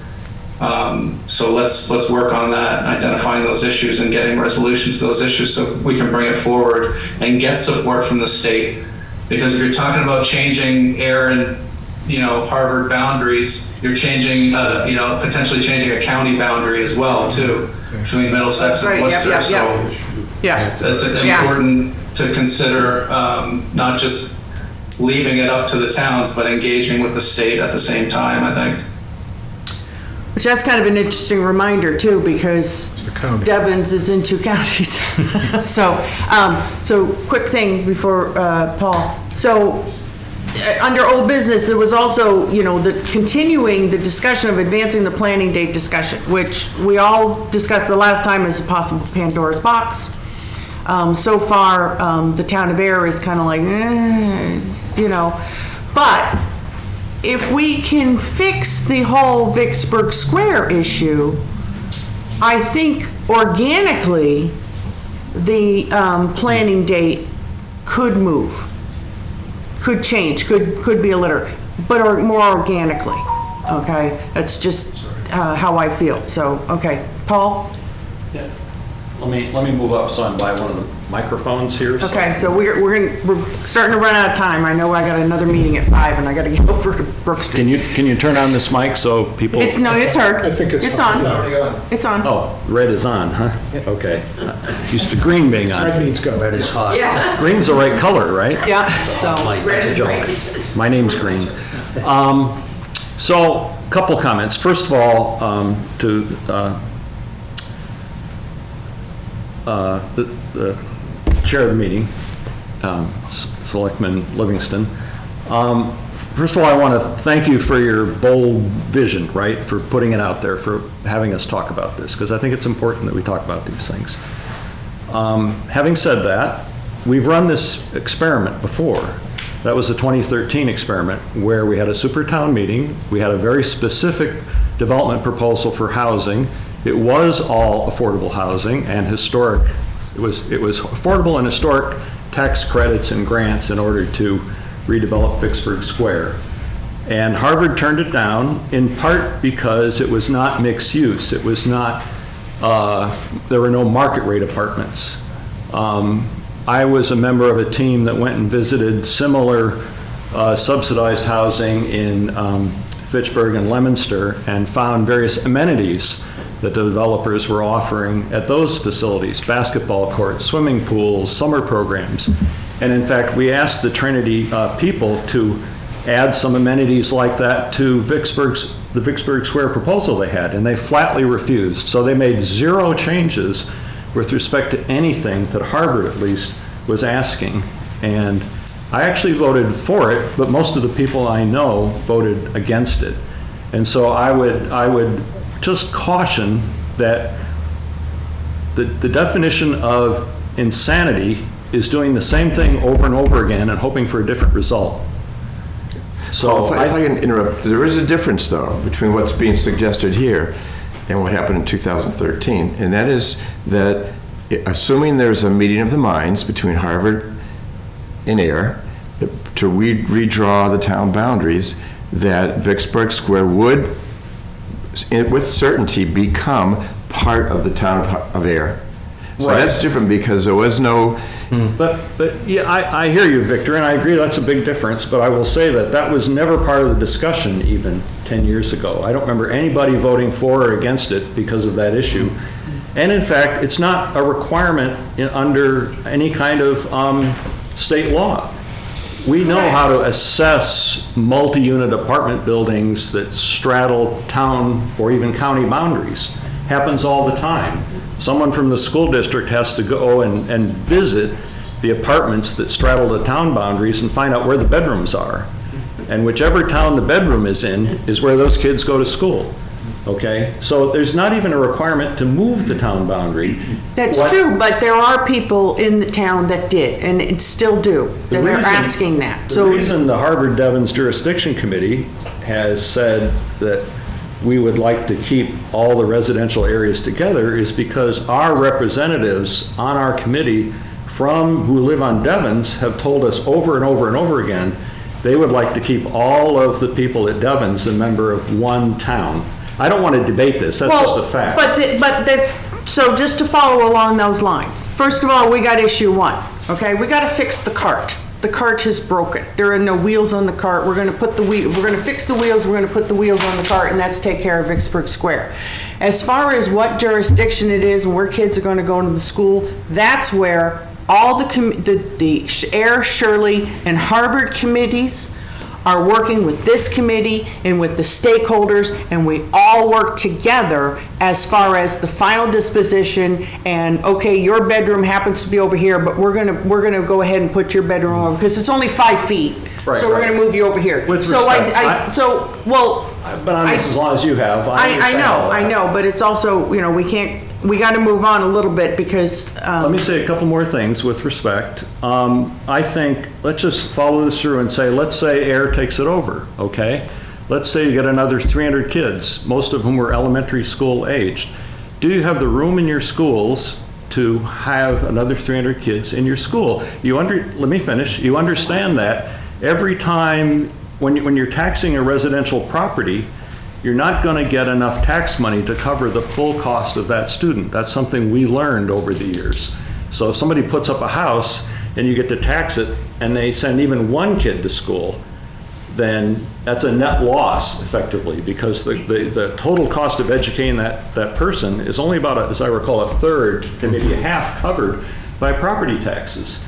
So let's work on that, identifying those issues and getting resolution to those issues so we can bring it forward and get support from the state. Because if you're talking about changing Air and, Harvard boundaries, you're changing, potentially changing a county boundary as well, too, between Middlesex and Worcester. Yeah. So it's important to consider not just leaving it up to the towns, but engaging with the state at the same time, I think. Which that's kind of an interesting reminder too, because Devens is in 2 counties. So quick thing before Paul. So under old business, there was also, continuing the discussion of advancing the planning date discussion, which we all discussed the last time as a possible Pandora's box. So far, the town of Air is kind of like, but if we can fix the whole Vicksburg Square issue, I think organically, the planning date could move, could change, could be a little, but more organically, okay? That's just how I feel, so, okay. Paul? Yeah. Let me move up so I'm by one of the microphones here. Okay, so we're starting to run out of time. I know I got another meeting at 5 and I got to get over to Brook Street. Can you turn on this mic so people? It's heard. I think it's on. on. It's on. Oh, red is on, huh? Okay. Used to green being on. Red means go. Red is hot. Yeah. Green's the right color, right? Yeah. Mike, So, that's a joke. My name's Green. So, a couple comments. First of all, to the chair of the meeting, Selectman Livingston. First of all, I want to thank you for your bold vision, right, for putting it out there, for having us talk about this, because I think it's important that we talk about these things. Having said that, we've run this experiment before. That was the 2013 experiment where we had a super town meeting. We had a very specific development proposal for housing. It was all affordable housing and historic. It was affordable and historic tax credits and grants in order to redevelop Vicksburg Square. And Harvard turned it down in part because it was not mixed use. It was not, there were no market rate apartments. I was a member of a team that went and visited similar subsidized housing in Fitchburg and Leominster and found various amenities that the developers were offering at those facilities: basketball courts, swimming pools, summer programs. And in fact, we asked the Trinity people to add some amenities like that to the Vicksburg Square proposal they had, and they flatly refused. So they made zero changes with respect to anything that Harvard, at least, was asking. And I actually voted for it, but most of the people I know voted against it. And so I would just caution that the definition of insanity is doing the same thing over and over again and hoping for a different result. So if I can interrupt, there is a difference, though, between what's being suggested here and what happened in 2013, and that is that, assuming there's a meeting of the minds between Harvard and AIR to redraw the town boundaries, that Vicksburg Square would, with certainty, become part of the town of AIR. So Right. that's different because there was no... But yeah, I hear you, Victor, and I agree that's a big difference, but I will say that that was never part of the discussion even 10 years ago. I don't remember anybody voting for or against it because of that issue. And in fact, it's not a requirement under any kind of state law. We know how to assess multi-unit apartment buildings that straddle town or even county boundaries. Happens all the time. Someone from the school district has to go and visit the apartments that straddle the town boundaries and find out where the bedrooms are. And whichever town the bedroom is in is where those kids go to school. Okay? So there's not even a requirement to move the town boundary. That's true, but there are people in the town that did, and it still do, that are asking that. The reason the Harvard Devens Jurisdiction Committee has said that we would like to keep all the residential areas together is because our representatives on our committee who live on Devens have told us over and over and over again they would like to keep all of the people at Devens a member of one town. I don't want to debate this, that's just a fact. But that's, so just to follow along those lines, first of all, we got issue one, okay? We got to fix the cart. The cart is broken. There are no wheels on the cart. We're going to fix the wheels, we're going to put the wheels on the cart, and that's take care of Vicksburg Square. As far as what jurisdiction it is and where kids are going to go into the school, that's where all the AIR, Shirley, and Harvard committees are working with this committee and with the stakeholders, and we all work together as far as the final disposition. And okay, your bedroom happens to be over here, but we're gonna go ahead and put your bedroom over because it's only 5 feet. Right, so we're gonna move you over here. With so respect, I've been on this as long as you have. I know, but it's also, we got to move on a little bit because. Let me say a couple more things with respect. I think, let's just follow this through and say, let's say AIR takes it over, okay? Let's say you get another 300 kids, most of whom were elementary school aged. Do you have the room in your schools to have another 300 kids in your school? Let me finish. You understand that every time when you're taxing a residential property, you're not going to get enough tax money to cover the full cost of that student. That's something we learned over the years. So if somebody puts up a house and you get to tax it and they send even one kid to school, then that's a net loss effectively, because the total cost of educating that person is only about, as I recall, a third to maybe a half covered by property taxes.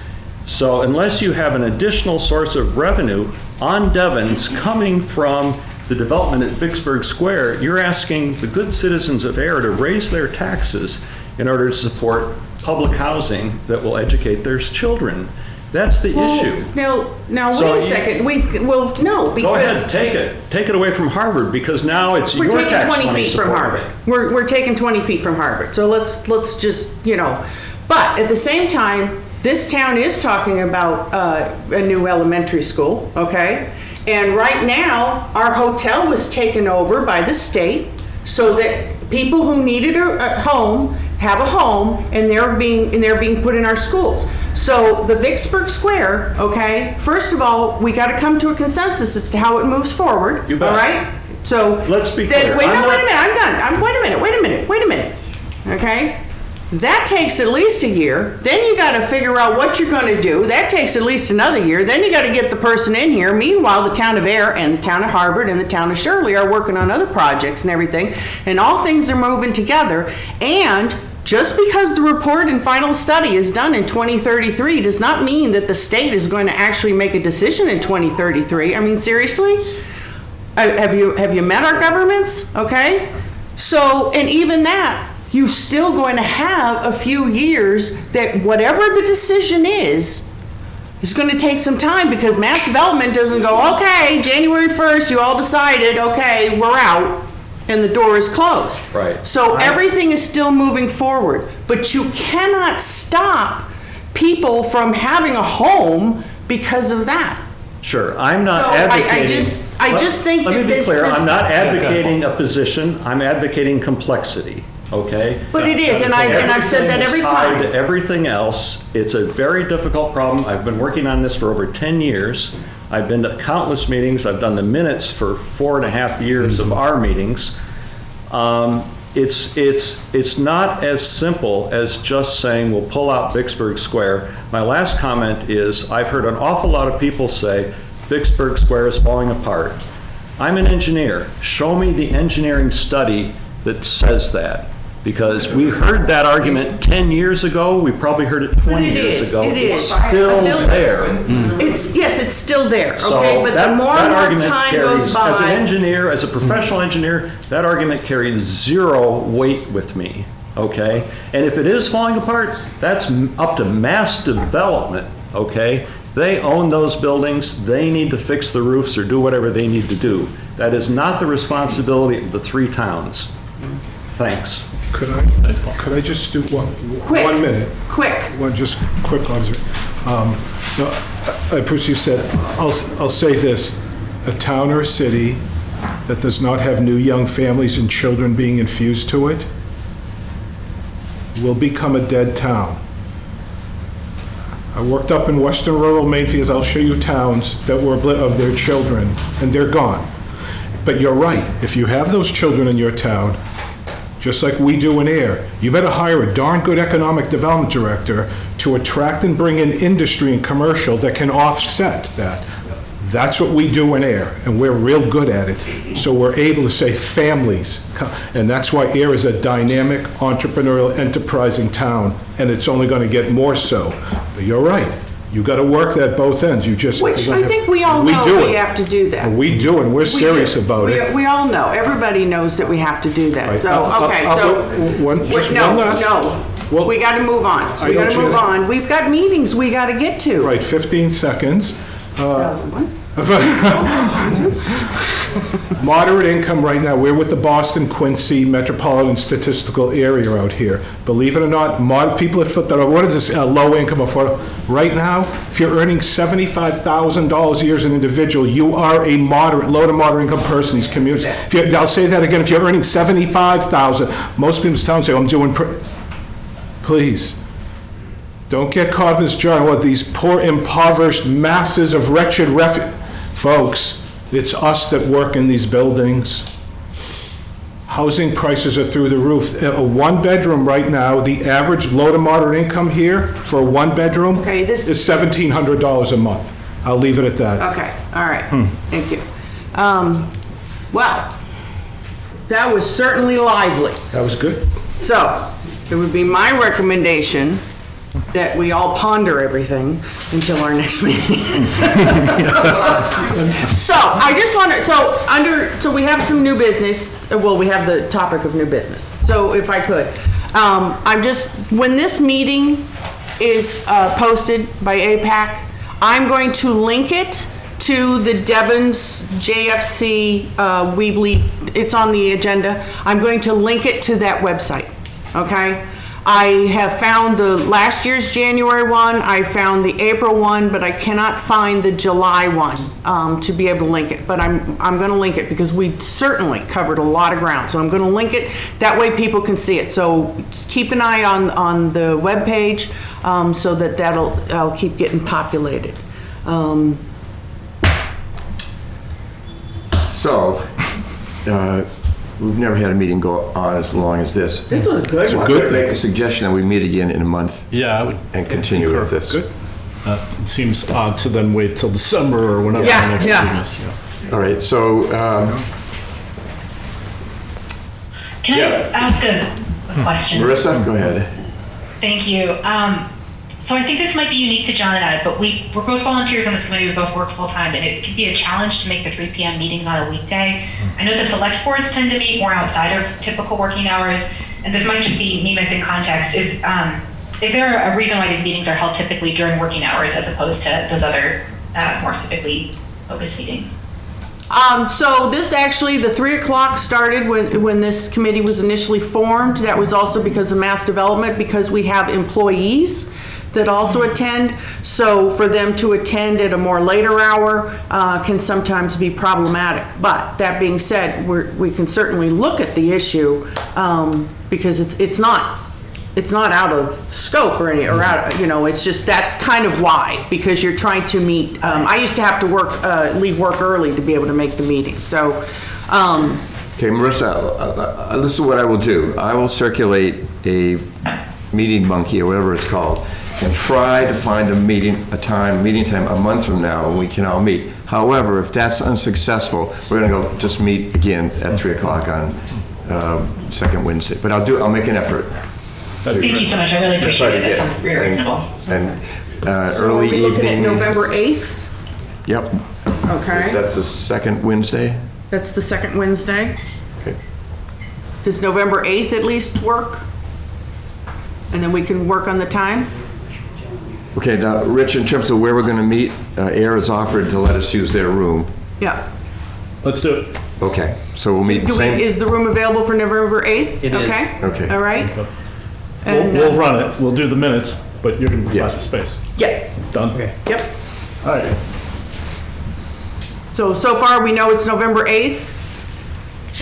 So unless you have an additional source of revenue on Devens coming from the development at Vicksburg Square, you're asking the good citizens of Air to raise their taxes in order to support public housing that will educate their children. That's the issue. Now, So wait a you- second. No, because. Go ahead, take it. Take it away from Harvard, because now it's your We're taking tax 20 money feet from supporting Harvard. it. We're taking 20 feet from Harvard. So let's just, but at the same time, this town is talking about a new elementary school, okay? And right now, our hotel was taken over by the state so that people who needed a home have a home, and they're being put in our schools. So the Vicksburg Square, okay, first of all, we got to come to a consensus as to how it moves forward. You bet. All right? So Let's be then, clear. wait a I'm minute, not- I'm done. Wait a minute. Okay? That takes at least a year. Then you got to figure out what you're going to do. That takes at least another year. Then you got to get the person in here. Meanwhile, the town of Air and the town of Harvard and the town of Shirley are working on other projects and everything. And all things are moving together. And just because the report and final study is done in 2033 does not mean that the state is going to actually make a decision in 2033. I mean, seriously? Have you met our governments? Okay? So, and even that, you're still going to have a few years that whatever the decision is going to take some time, because mass development doesn't go, okay, January 1st, you all decided, okay, we're out, and the door is closed. Right. So everything is still moving forward, but you cannot stop people from having a home because of that. Sure, I'm not So advocating. I just think Let that me be this- clear, this- I'm not advocating a position, I'm advocating complexity, okay? But it is, and I've said that every Everything is tied time. to everything else. It's a very difficult problem. I've been working on this for over 10 years. I've been to countless meetings. I've done the minutes for 4.5 years of our meetings. It's not as simple as just saying we'll pull out Vicksburg Square. My last comment is I've heard an awful lot of people say Vicksburg Square is falling apart. I'm an engineer. Show me the engineering study that says that. Because we heard that argument 10 years ago. We probably heard it 20 years ago. It It's is. still there. It's still there, So okay? But the more that and more argument time carries, goes by. as an engineer, as a professional engineer, that argument carries zero weight with me, okay? And if it is falling apart, that's up to mass development, okay? They own those buildings, they need to fix the roofs or do whatever they need to do. That is not the responsibility of the three towns. Thanks. Could I just do Quick. 1 minute? Quick. One just quick observation. No, Bruce, you said, I'll say this, a town or a city that does not have new young families and children being infused to it will become a dead town. I worked up in western rural Maine, I'll show you towns that were of their children, and they're gone. But you're right, if you have those children in your town, just like we do in Air, you better hire a darn good economic development director to attract and bring in industry and commercial that can offset that. That's what we do in Air, and we're real good at it. So we're able to say families, and that's why Air is a dynamic, entrepreneurial, enterprising town, and it's only going to get more so. But you're right, you got to work at both ends. You just Which I think we all do know we it. have to do that. We do, and we're serious about it. We all know. Everybody knows that we have to do that. Right. So, okay, I'll so. go- just no, one last- no. Well, We got to move on. I We got to don't move you- on. We've got meetings we got to get to. Right, 15 seconds. 2001. Moderate income right now, we're with the Boston Quincy Metropolitan Statistical Area out here. Believe it or not, people have flipped that over. What is this, low income affordable? Right now, if you're earning $75,000 a year as an individual, you are a moderate, low to moderate income person in these communities. I'll say that again, if you're earning $75,000, most people's towns say, I'm doing, please. Don't get caught in this jar with these poor, impoverished masses of wretched folks, it's us that work in these buildings. Housing prices are through the roof. A one-bedroom right now, the average low to moderate income here for a one-bedroom is $1,700 a month. I'll leave it at that. Okay, all right. Thank you. Well, that was certainly lively. That was good. So, it would be my recommendation that we all ponder everything until our next meeting. So I just want to, so we have some new business. Well, we have the topic of new business. So if I could, when this meeting is posted by APAC, I'm going to link it to the Devens JFC Weebly. It's on the agenda. I'm going to link it to that website, okay? I have found the last year's January one, I found the April one, but I cannot find the July one to be able to link it. But I'm going to link it because we certainly covered a lot of ground. So I'm going to link it. That way people can see it. So just keep an eye on the webpage so that'll keep getting populated. We've never had a meeting go on as long as this. This was good. So I'm going to make a suggestion that we meet again in a month. Yeah, I would. And continue with this. Good. It seems odd to then wait till December or whenever the next meeting is. Yeah. All right, so. Can I ask a question? Marissa, go ahead. Thank you. So I think this might be unique to John and I, but we're both volunteers on this committee. We both work full time, and it can be a challenge to make the 3 p.m. meetings on a weekday. I know the select boards tend to meet more outside of typical working hours, and this might just be me missing context. Is there a reason why these meetings are held typically during working hours as opposed to those other more civically focused meetings? So this actually, the 3 o'clock started when this committee was initially formed. That was also because of mass development, because we have employees that also attend. So for them to attend at a more later hour can sometimes be problematic. But that being said, we can certainly look at the issue because it's not out of scope or it's just that's kind of why, because you're trying to meet. I used to have to leave work early to be able to make the meeting. So. Okay, Marissa, this is what I will do. I will circulate a meeting monkey or whatever it's called, and try to find a meeting time a month from now when we can all meet. However, if that's unsuccessful, we're going to go just meet again at 3 o'clock on second Wednesday. But I'll make an effort. Thank you so much. I really appreciate it. That sounds very reasonable. And So early are we looking evening. at November 8th? Yep. Okay. That's the second Wednesday. That's the second Wednesday. Okay. Does November 8th at least work? And then we can work on the time? Okay, now, Rich, in terms of where we're going to meet, AIR has offered to let us use their room. Yeah. Let's do it. Okay, so we'll meet same. Is the room available for November 8th? It is. Okay. Okay. All right. Okay. And, We'll run it. We'll do the minutes, but you're going to provide the space. Yeah. Done? Okay. Yep. All right. So far we know it's November 8th.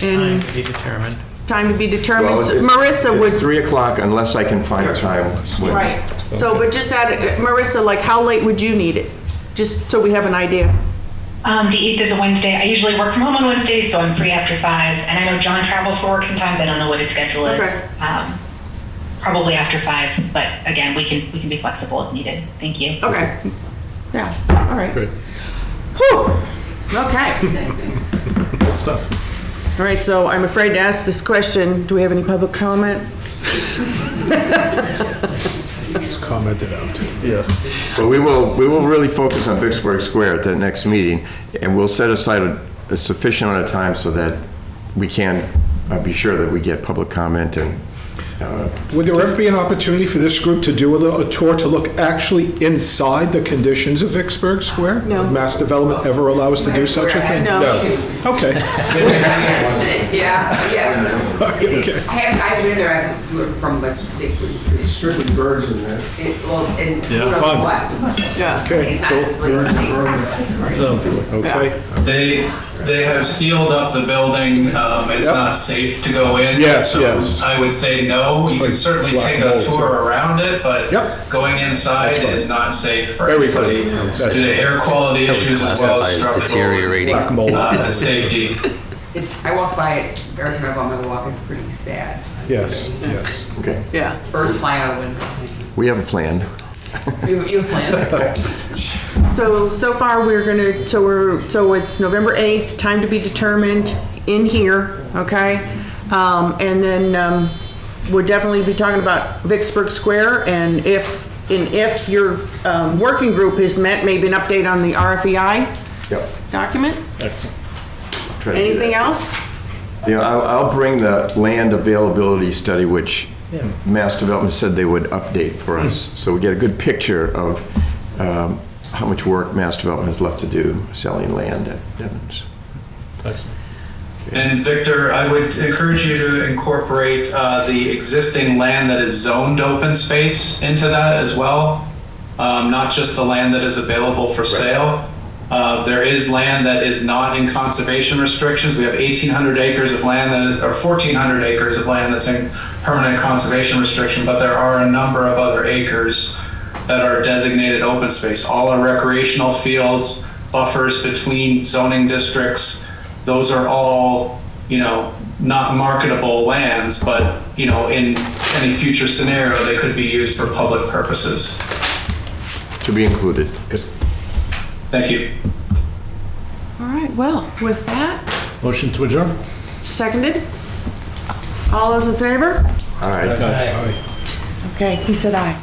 And Time to be determined. time to be determined. Well, Marissa would. It's 3 o'clock unless I can find a time. Right. So, but just Marissa, like how late would you need it? Just so we have an idea. The 8th is a Wednesday. I usually work from home on Wednesdays, so I'm free after 5. And I know John travels for work sometimes. I don't know what his schedule is. Okay. Probably after 5, but again, we can be flexible if needed. Thank you. Okay. Yeah. All right. Great. Whew. Okay. Good stuff. All right. So I'm afraid to ask this question. Do we have any public comment? It's commented out. Yeah. But we will really focus on Vicksburg Square at the next meeting, and we'll set aside a sufficient amount of time so that we can be sure that we get public comment and. Would there ever be an opportunity for this group to do a tour to look actually inside the conditions of Vicksburg Square? No. Would mass development ever allow us to do such a thing? No. Okay. Yeah. Okay. I've been there, from like it's Strictly birds in there. Yeah, fun. Yeah. Okay. It's not split. Okay. They have sealed up the building. It's Yep. not safe to go in. Yes, so yes. I would say no. You can certainly black take a mold, tour around it, but Yep. going inside That's fine. is not safe for Very good. anybody That's due to air quality issues as well Classify as as structural deteriorating. Black mold. and safety. I walk by it every time I'm on my walk. It's pretty sad. Yes, yes. Okay. Yeah. Birds flying out of the window. We have a plan. You plan? So far we're gonna, so it's November 8th, time to be determined in here, okay? And then we'll definitely be talking about Vicksburg Square, and if And if your working group is met, maybe an update on the RFEI Yep. document? Excellent. Try to do Anything that. else? Yeah, I'll bring the land availability study, which Mass Development said they would update for us, so we get a good picture of how much work Mass Development has left to do selling land at Devens. Excellent. And Victor, I would encourage you to incorporate the existing land that is zoned open space into that as well, not just the land that is available for sale. There is land that is not in conservation restrictions. We have 1,800 acres of land that is, or 1,400 acres of land that's in permanent conservation restriction, but there are a number of other acres that are designated open space. All are recreational fields, buffers between zoning districts. Those are all, you know, not marketable lands, but, you know, in any future scenario, they could be used for public purposes. To be included. Good. Thank you. All right, well, with that, Motion to adjourn? seconded. All those in favor? All right. Okay, he said aye.